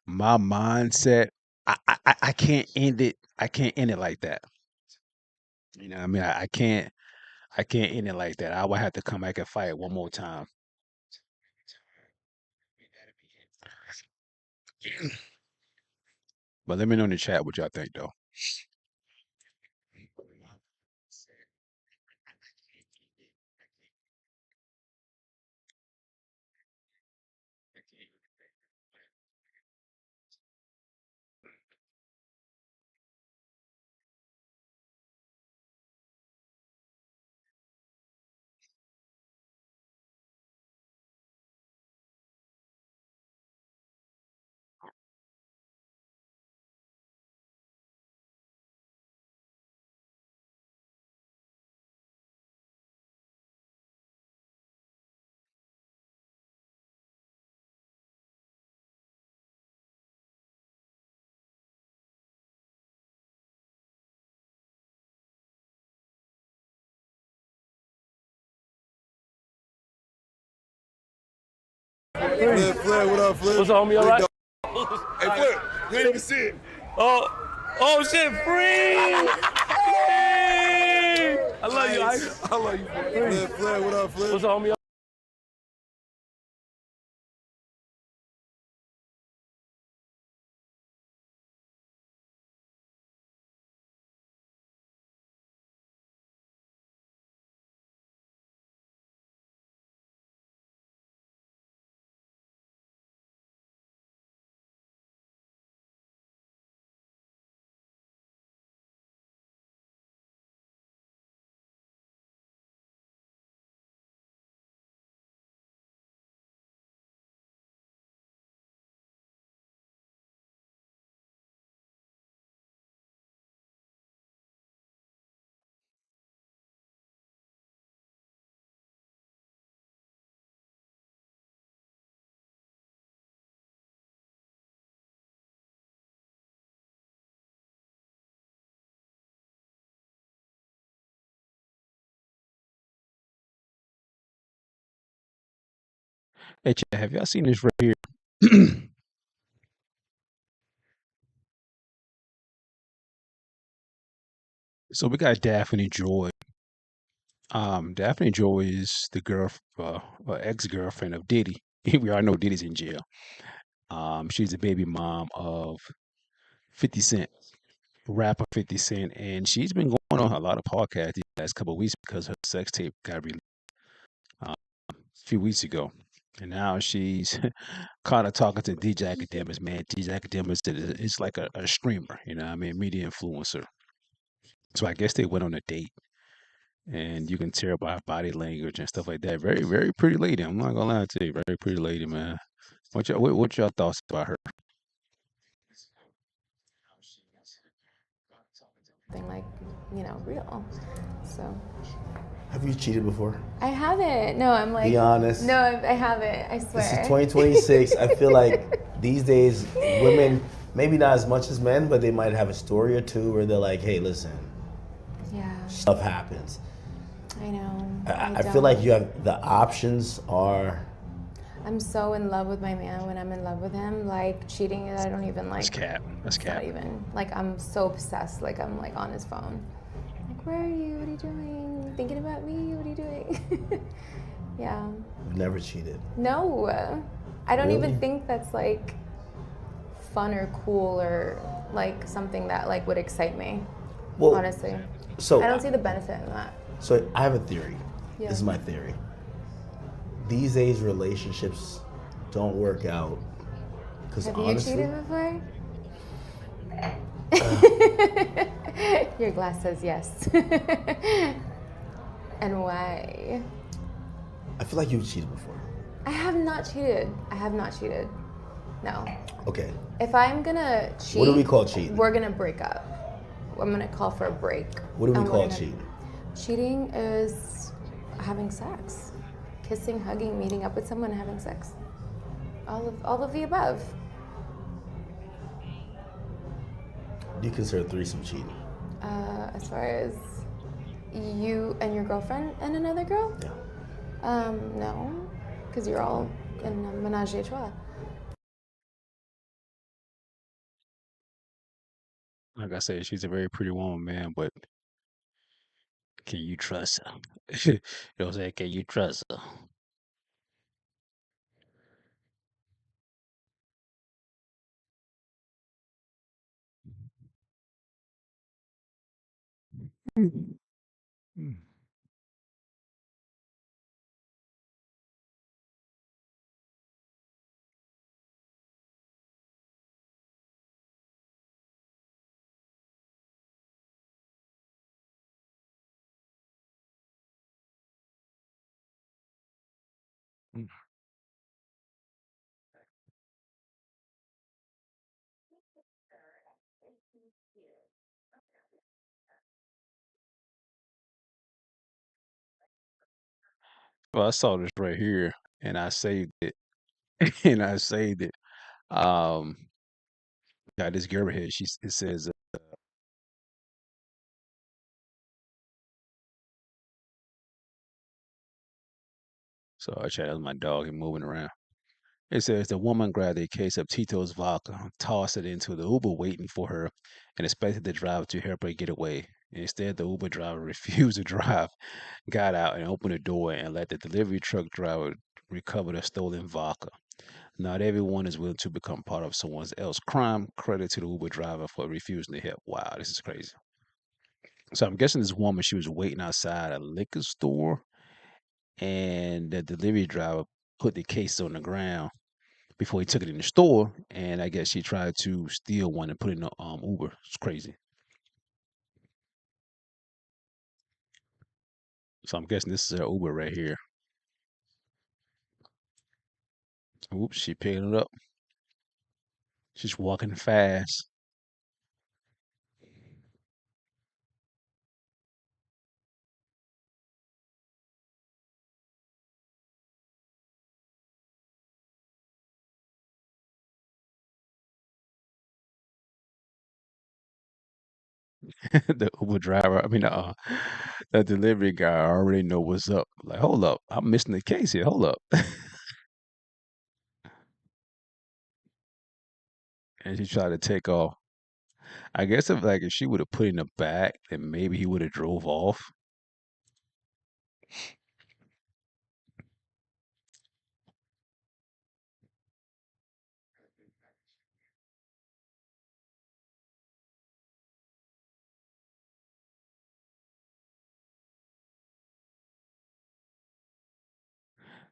my mindset, I can't end it. I can't end it like that. You know what I mean? I can't end it like that. I would have to come back and fight one more time. But let me know in the chat what y'all think though. Flip, what up, Flip? What's up, homie? All right? Hey, Flip, you ain't even see it. Oh shit, free! I love you, Ice. I love you, Flip, what up, Flip? What's up, homie? Hey, chat, have y'all seen this right here? So we got Daphne Joy. Daphne Joy is the ex-girlfriend of Diddy. We all know Diddy's in jail. She's the baby mom of 50 Cent, rapper 50 Cent, and she's been going on a lot of podcasts these last couple of weeks because her sex tape got released a few weeks ago. And now she's kind of talking to DJ Academics, man. DJ Academics is like a streamer, you know what I mean, media influencer. So I guess they went on a date, and you can tell by her body language and stuff like that. Very, very pretty lady. I'm not gonna lie to you, very pretty lady, man. What y'all thoughts about her? Something like, real. So Have you cheated before? I haven't. No, I'm like. Be honest. No, I haven't. I swear. This is 2026. I feel like these days women, maybe not as much as men, but they might have a story or two where they're like, "Hey, listen, Yeah. stuff happens." I know. I feel like you have the options are. I'm so in love with my man when I'm in love with him. Like cheating, I don't even like. That's cap. That's Not cap. even. Like I'm so obsessed. Like I'm like on his phone. Like, where are you? What are you doing? Thinking about me? What are you doing? Yeah. You've never cheated. No. I don't Really? even think that's like fun or cool or like something that like would excite me. Well, honestly. so- I don't see the benefit in that. So I have a theory. Yeah. This is my theory. These days, relationships don't work out because Have honestly, you cheated before? Your glass says yes. And why? I feel like you've cheated before. I have not cheated. I have not cheated. No. Okay. If I'm gonna cheat, What do we call cheating? We're gonna break up. I'm gonna call for a break. What do we and we're call gonna- cheating? Cheating is having sex, kissing, hugging, meeting up with someone, and having sex. All of the above. Do you consider threesome cheating? As far as you and your girlfriend and another girl? Yeah. No, because you're all in a menage a trois. Like I said, she's a very pretty woman, man. But can you trust her? You know what I'm saying? Can you trust her? Mm. Mm. Well, I saw this right here, and I saved it, and I saved it. Um, got this girl right here. It says, so I checked out my dog. He moving around. It says the woman grabbed a case of Tito's vodka, tossed it into the Uber waiting for her, and expected the driver to help her get away. Instead, the Uber driver refused to drive, got out and opened the door and let the delivery truck driver recover the stolen vodka. Not everyone is willing to become part of someone else's crime. Credit to the Uber driver for refusing to help. Wow, this is crazy. So I'm guessing this woman, she was waiting outside a liquor store, and the delivery driver put the case on the ground before he took it in the store, and I guess she tried to steal one and put it in the Uber. It's crazy. So I'm guessing this is her Uber right here. Oops, she picked it up. She's walking fast. The Uber driver, the delivery guy already know what's up. Like, hold up, I'm missing the case here. Hold up. And she tried to take off. I guess if she would have put in the back, then maybe he would have drove off.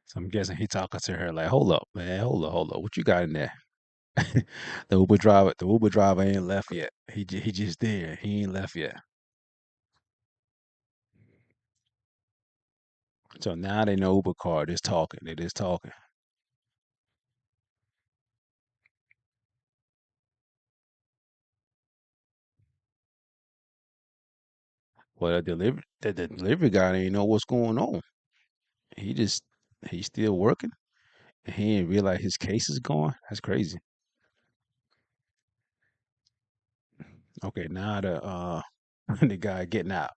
So I'm guessing he talking to her like, "Hold up, man, hold up, what you got in there?" The Uber driver ain't left yet. He just there. He ain't left yet. So now they know Uber car. Just talking. They just talking. Well, the delivery guy ain't know what's going on. He just he's still working. And he didn't realize his case is gone. That's crazy. Okay, now the the guy getting out.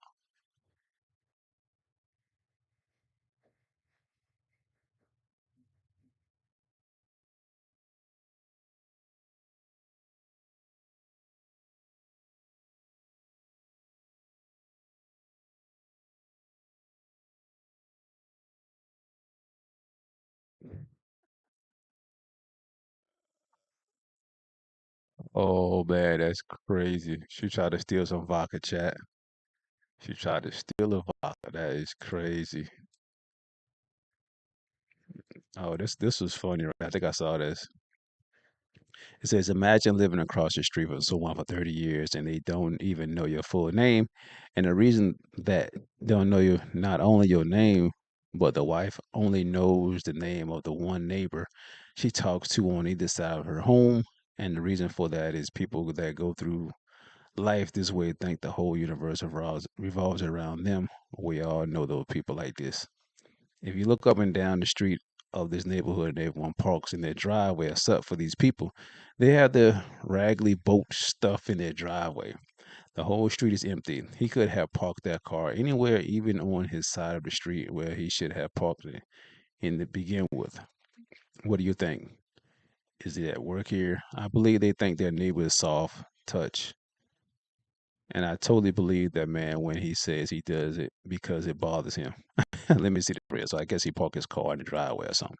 Oh man, that's crazy. She tried to steal some vodka, chat. She tried to steal a vodka. That is crazy. Oh, this was funny. Right? I think I saw this. It says, imagine living across the street from someone for 30 years and they don't even know your full name. And the reason that they don't know you, not only your name, but the wife only knows the name of the one neighbor she talks to on either side of her home. And the reason for that is people that go through life this way think the whole universe revolves around them. We all know those people like this. If you look up and down the street of this neighborhood and everyone parks in their driveway, except for these people, they have the raggedy boat stuff in their driveway. The whole street is empty. He could have parked that car anywhere, even on his side of the street where he should have parked it in the begin with. What do you think? Is he at work here? I believe they think their neighbor is soft touch. And I totally believe that man when he says he does it because it bothers him. Let me see the prayer. So I guess he parked his car in the driveway or something.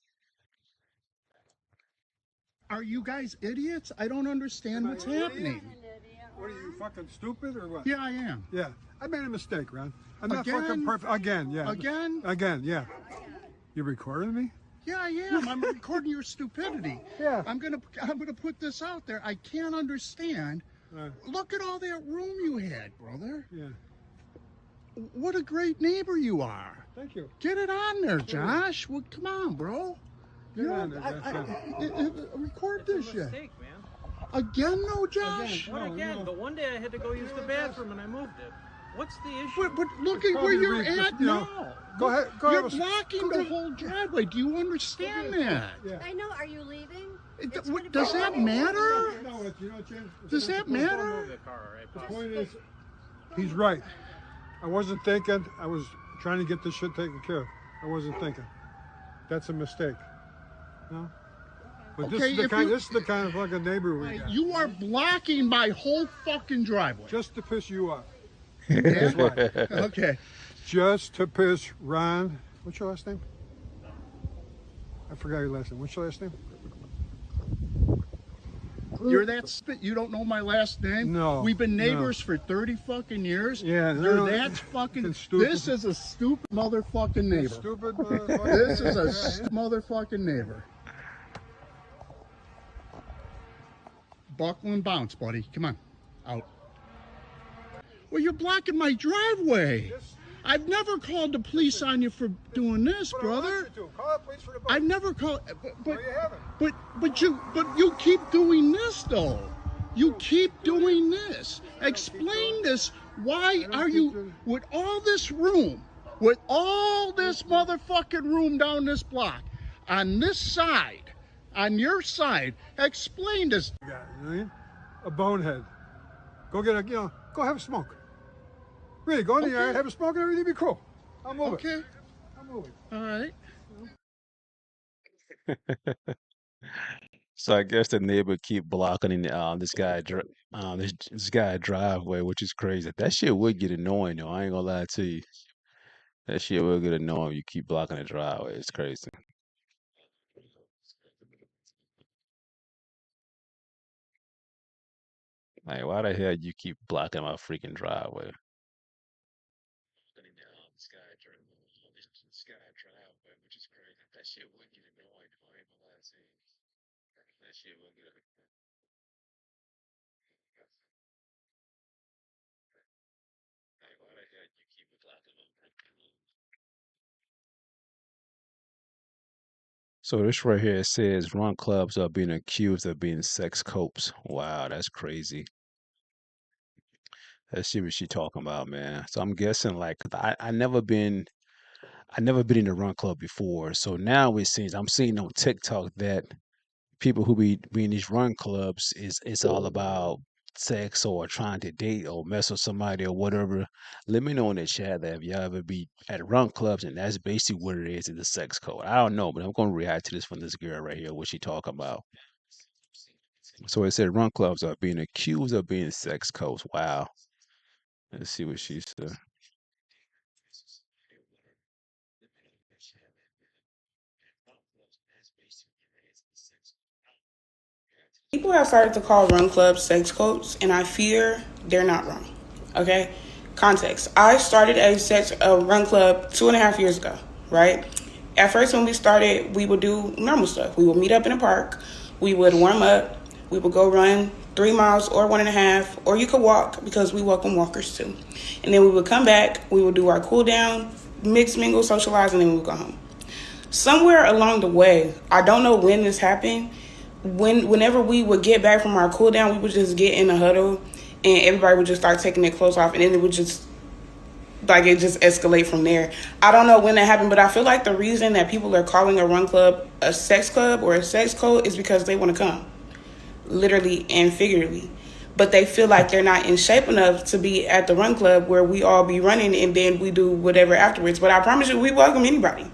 Are you guys idiots? I don't understand what's happening. What are you, fucking stupid or what? Yeah, I am. Yeah, I made a mistake, Ron. I'm not Again? fucking perfect. Again, yeah. Again? Again, yeah. You recording me? Yeah, I am. I'm recording your stupidity. Yeah. I'm gonna put this out there. I can't understand. Look at all that room you had, brother. Yeah. What a great neighbor you are. Thank you. Get it on there, Josh. Well, come on, bro. Get on there, Record this shit. Mistake, man. Again, though, Josh? What again? The one day I had to go use the bathroom and I moved it. What's the issue? But look at where you're at now. Go ahead. You're blocking the whole driveway. Do you understand that? I know. Are you leaving? Does that matter? No, Does that matter? Move the car, all right? The point is, he's right. I wasn't thinking. I was trying to get this shit taken care of. I wasn't thinking. That's a mistake. No? But this is the kind of fucking neighbor we got. You are blocking my whole fucking driveway. Just to piss you off. That's why. Okay. Just to piss Ron. What's your last name? I forgot your last name. What's your last name? You're that spit. You don't know my last name? No. We've been neighbors for 30 fucking years. Yeah. You're that fucking stupid. This is a stupid motherfucking neighbor. Stupid motherfucker. This is a motherfucking neighbor. Buckle and bounce, buddy. Come on. Out. Well, you're blocking my driveway. I've never called the police on you for doing this, brother. I've never called, but you keep doing this though. You keep doing this. Explain this. Why are you with all this room, with all this motherfucking room down this block, on this side, on your side? Explain this. You know what I mean? A bonehead. Go get go have a smoke. Really, go in the yard, have a smoke and everything, be cool. I'll move it. Okay. I'll move it. All right. So I guess the neighbor keep blocking this guy driveway, which is crazy. That shit would get annoying though. I ain't gonna lie to you. That shit will get annoying. You keep blocking the driveway. It's crazy. Like, why the hell you keep blocking my freaking driveway? So this right here says run clubs are being accused of being sex copes. Wow, that's crazy. Let's see what she talking about, man. So I'm guessing like I never been in a run club before. So now it seems I'm seeing on TikTok that people who be in these run clubs is it's all about sex or trying to date or mess with somebody or whatever. Let me know in the chat that if y'all ever be at run clubs and that's basically what it is a sex code. I don't know, but I'm gonna react to this from this girl right here, what she talking about. So it said run clubs are being accused of being sex codes. Wow. Let's see what she said. People have started to call run clubs sex codes, and I fear they're not wrong. Okay? Context. I started a run club 2.5 years ago, right? At first, when we started, we would do normal stuff. We would meet up in a park. We would warm up. We would go run 3 miles or 1.5, or you could walk because we welcome walkers too. And then we would come back. We would do our cool down, mix, mingle, socialize, and then we would go home. Somewhere along the way, I don't know when this happened, whenever we would get back from our cool down, we would just get in a huddle and everybody would just start taking their clothes off, and then it would just escalate from there. I don't know when that happened, but I feel like the reason that people are calling a run club a sex club or a sex code is because they want to come, literally and figuratively. But they feel like they're not in shape enough to be at the run club where we all be running and then we do whatever afterwards. But I promise you, we welcome anybody.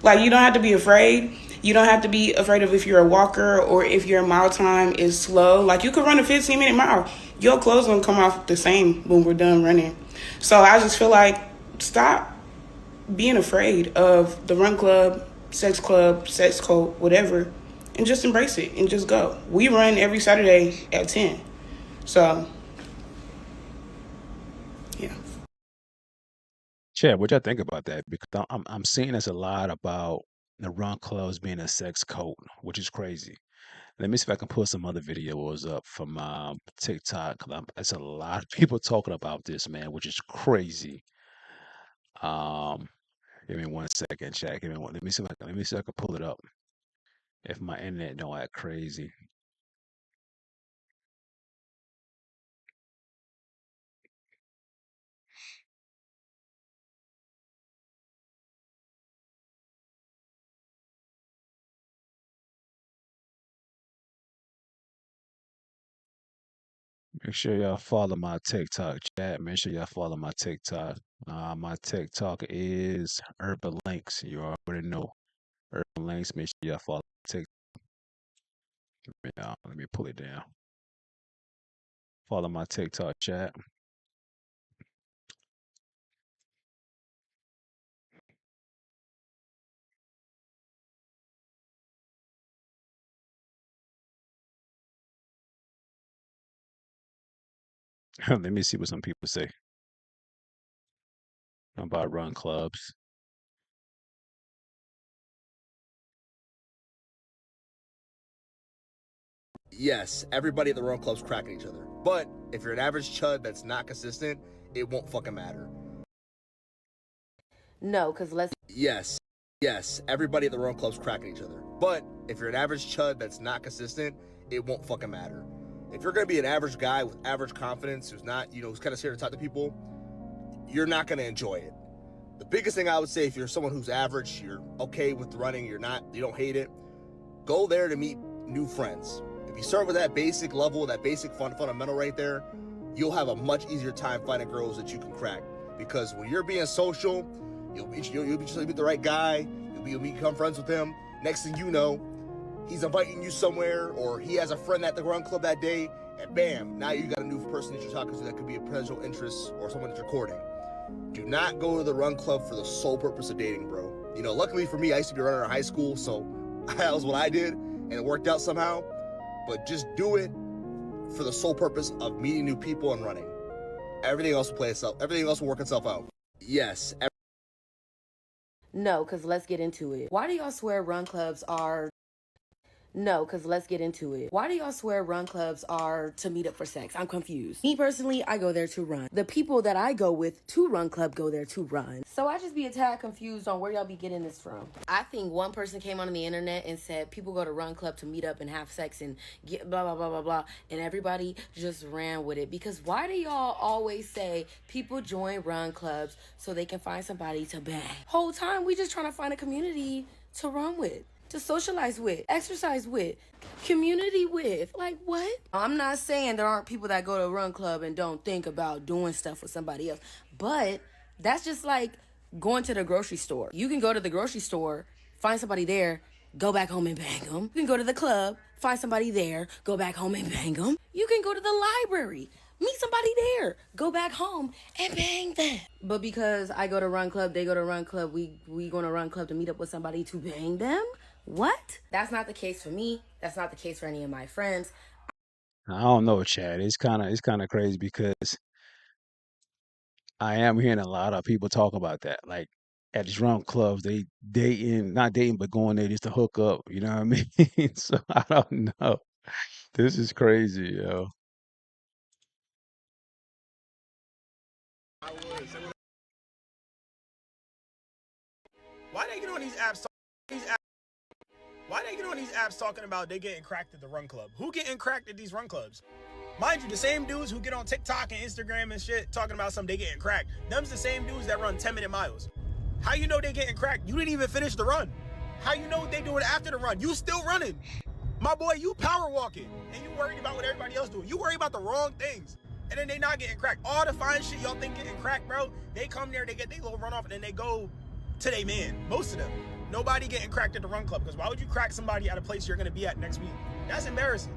Like, you don't have to be afraid. You don't have to be afraid of if you're a walker or if your mile time is slow. Like, you could run a 15-minute mile. Your clothes won't come off the same when we're done running. So I just feel like stop being afraid of the run club, sex code, whatever, and just embrace it and just go. We run every Saturday at 10. So, yeah. Chad, what y'all think about that? Because I'm seeing this a lot about the run clubs being a sex code, which is crazy. Let me see if I can pull some other videos up from TikTok. There's a lot of people talking about this, man, which is crazy. Give me 1 second, Chad. Give me one. Let me see if I can pull it up. If my internet don't act crazy. Make sure y'all follow my TikTok, chat. Make sure y'all follow my TikTok. My TikTok is Urbanlyx. You already know Urbanlyx. Make sure y'all follow TikTok. Let me pull it down. Follow my TikTok, chat. Let me see what some people say about run clubs. Yes, everybody at the run club's cracking each other. But if you're an average chud that's not consistent, it won't fucking matter. No, because Yes, everybody at the run club's cracking each other. But if you're an average chud that's not consistent, it won't fucking matter. If you're gonna be an average guy with average confidence, who's not, who's kind of scared to talk to people, you're not gonna enjoy it. The biggest thing I would say, if you're someone who's average, you're okay with running, you don't hate it, go there to meet new friends. If you start with that basic level, that basic fundamental right there, you'll have a much easier time finding girls that you can crack. Because when you're being social, you'll meet the right guy, you'll become friends with him. Next thing you know, he's inviting you somewhere, or he has a friend at the run club that day, and bam, now you got a new person that you're talking to that could be a potential interest or someone that you're courting. Do not go to the run club for the sole purpose of dating, bro. You know, luckily for me, I used to be a runner in high school, so that was what I did, and it worked out somehow. But just do it for the sole purpose of meeting new people and running. Everything else will play itself. Everything else will work itself out. Yes. No, because let's get into it. Why do y'all swear run clubs are... No, because let's get into it. Why do y'all swear run clubs are to meet up for sex? I'm confused. Me personally, I go there to run. The people that I go with to run club go there to run. So I just be a tad confused on where y'all be getting this from. I think one person came on the internet and said people go to run club to meet up and have sex and get blah, blah, blah, blah, blah. And everybody just ran with it. Because why do y'all always say people join run clubs so they can find somebody to bang? Whole time, we just trying to find a community to run with, to socialize with, exercise with, community with. Like, what? I'm not saying there aren't people that go to a run club and don't think about doing stuff with somebody else, but that's just like going to the grocery store. You can go to the grocery store, find somebody there, go back home and bang them. You can go to the club, find somebody there, go back home and bang them. You can go to the library, meet somebody there, go back home and bang them. But because I go to run club, they go to run club, we going to run club to meet up with somebody to bang them? What? That's not the case for me. That's not the case for any of my friends. I don't know, Chad. It's kind of crazy because I am hearing a lot of people talk about that. Like at these rum clubs, they dating, not dating, but going there just to hook up. You know what I mean? So I don't know. This is crazy, yo. Why they get on these apps? Why they get on these apps talking about they getting cracked at the run club? Who getting cracked at these run clubs? Mind you, the same dudes who get on TikTok and Instagram and shit talking about some they getting cracked. Them's the same dudes that run 10-minute miles. How you know they getting cracked? You didn't even finish the run. How you know what they doing after the run? You still running. My boy, you power walking. And you worried about what everybody else doing. You worry about the wrong things. And then they not getting cracked. All the fine shit y'all think getting cracked, bro. They come there, they get their little run off, and then they go to their man. Most of them. Nobody getting cracked at the run club, because why would you crack somebody at a place you're going to be at next week? That's embarrassing.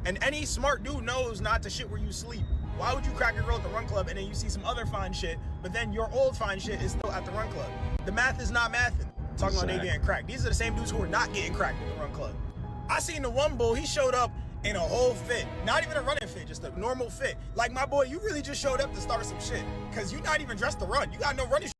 And any smart dude knows not to shit where you sleep. Why would you crack a girl at the run club and then you see some other fine shit, but then your old fine shit is still at the run club? The math is not mathing. Talking about they getting cracked. These are the same dudes who are not getting cracked at the run club. I seen the one bull, he showed up in a whole fit. Not even a running fit, just a normal fit. Like, my boy, you really just showed up to start some shit, because you not even dressed to run. You got no running.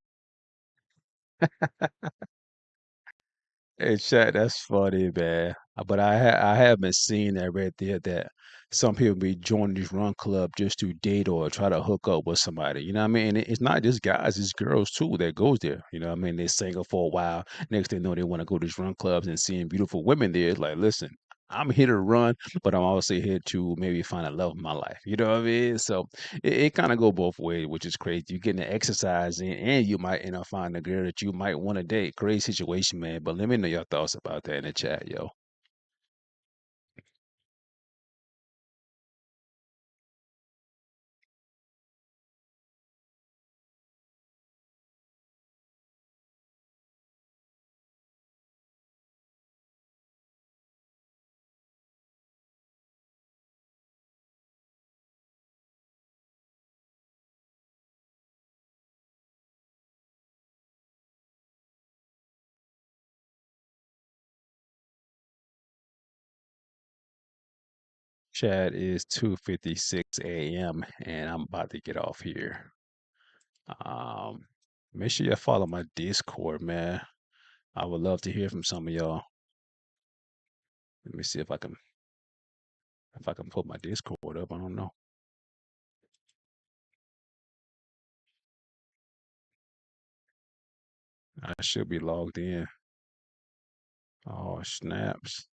Hey, Chad, that's funny, man. But I have been seeing that right there that some people be joining this run club just to date or try to hook up with somebody. You know what I mean? And it's not just guys, it's girls too that goes there. You know what I mean? They single for a while. Next thing you know, they want to go to these run clubs and seeing beautiful women there. It's like, listen, I'm here to run, but I'm also here to maybe find a love of my life. You know what I mean? So it kind of go both ways, which is crazy. You're getting the exercise in, and you might end up finding a girl that you might want to date. Crazy situation, man. But let me know your thoughts about that in the chat, yo. Chat is 2:56 a.m. and I'm about to get off here. Um, Make sure you follow my Discord, man. I would love to hear from some of y'all. Let me see if I can put my Discord up. I don't know. I should be logged in. Oh, snaps.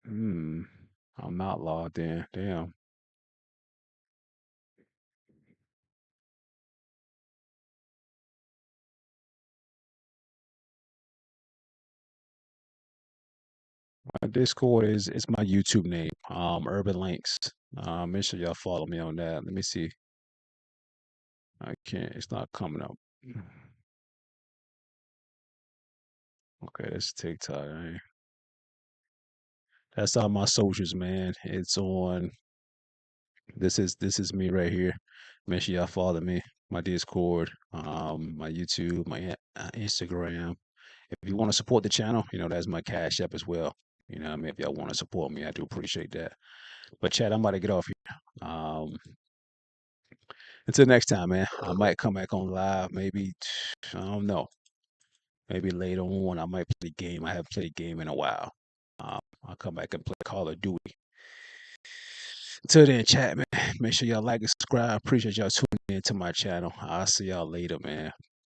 Hmm. I'm not logged in. Damn. My Discord is my YouTube name, Urbanlyx. Make sure y'all follow me on that. Let me see. I can't. It's not coming up. Okay, that's TikTok. That's all my socials, man. It's on. This is me right here. Make sure y'all follow me. My Discord, my YouTube, my Instagram. If you want to support the channel, that's my Cash App as well. I mean, if y'all want to support me, I do appreciate that. But Chad, I'm about to get off here. Until next time, man. I might come back on live. Maybe I don't know. Maybe later on, I might play a game. I haven't played a game in a while. I'll come back and play Call of Duty. Until then, chat, man. Make sure y'all like and subscribe. Appreciate y'all tuning in to my channel. I'll see y'all later, man.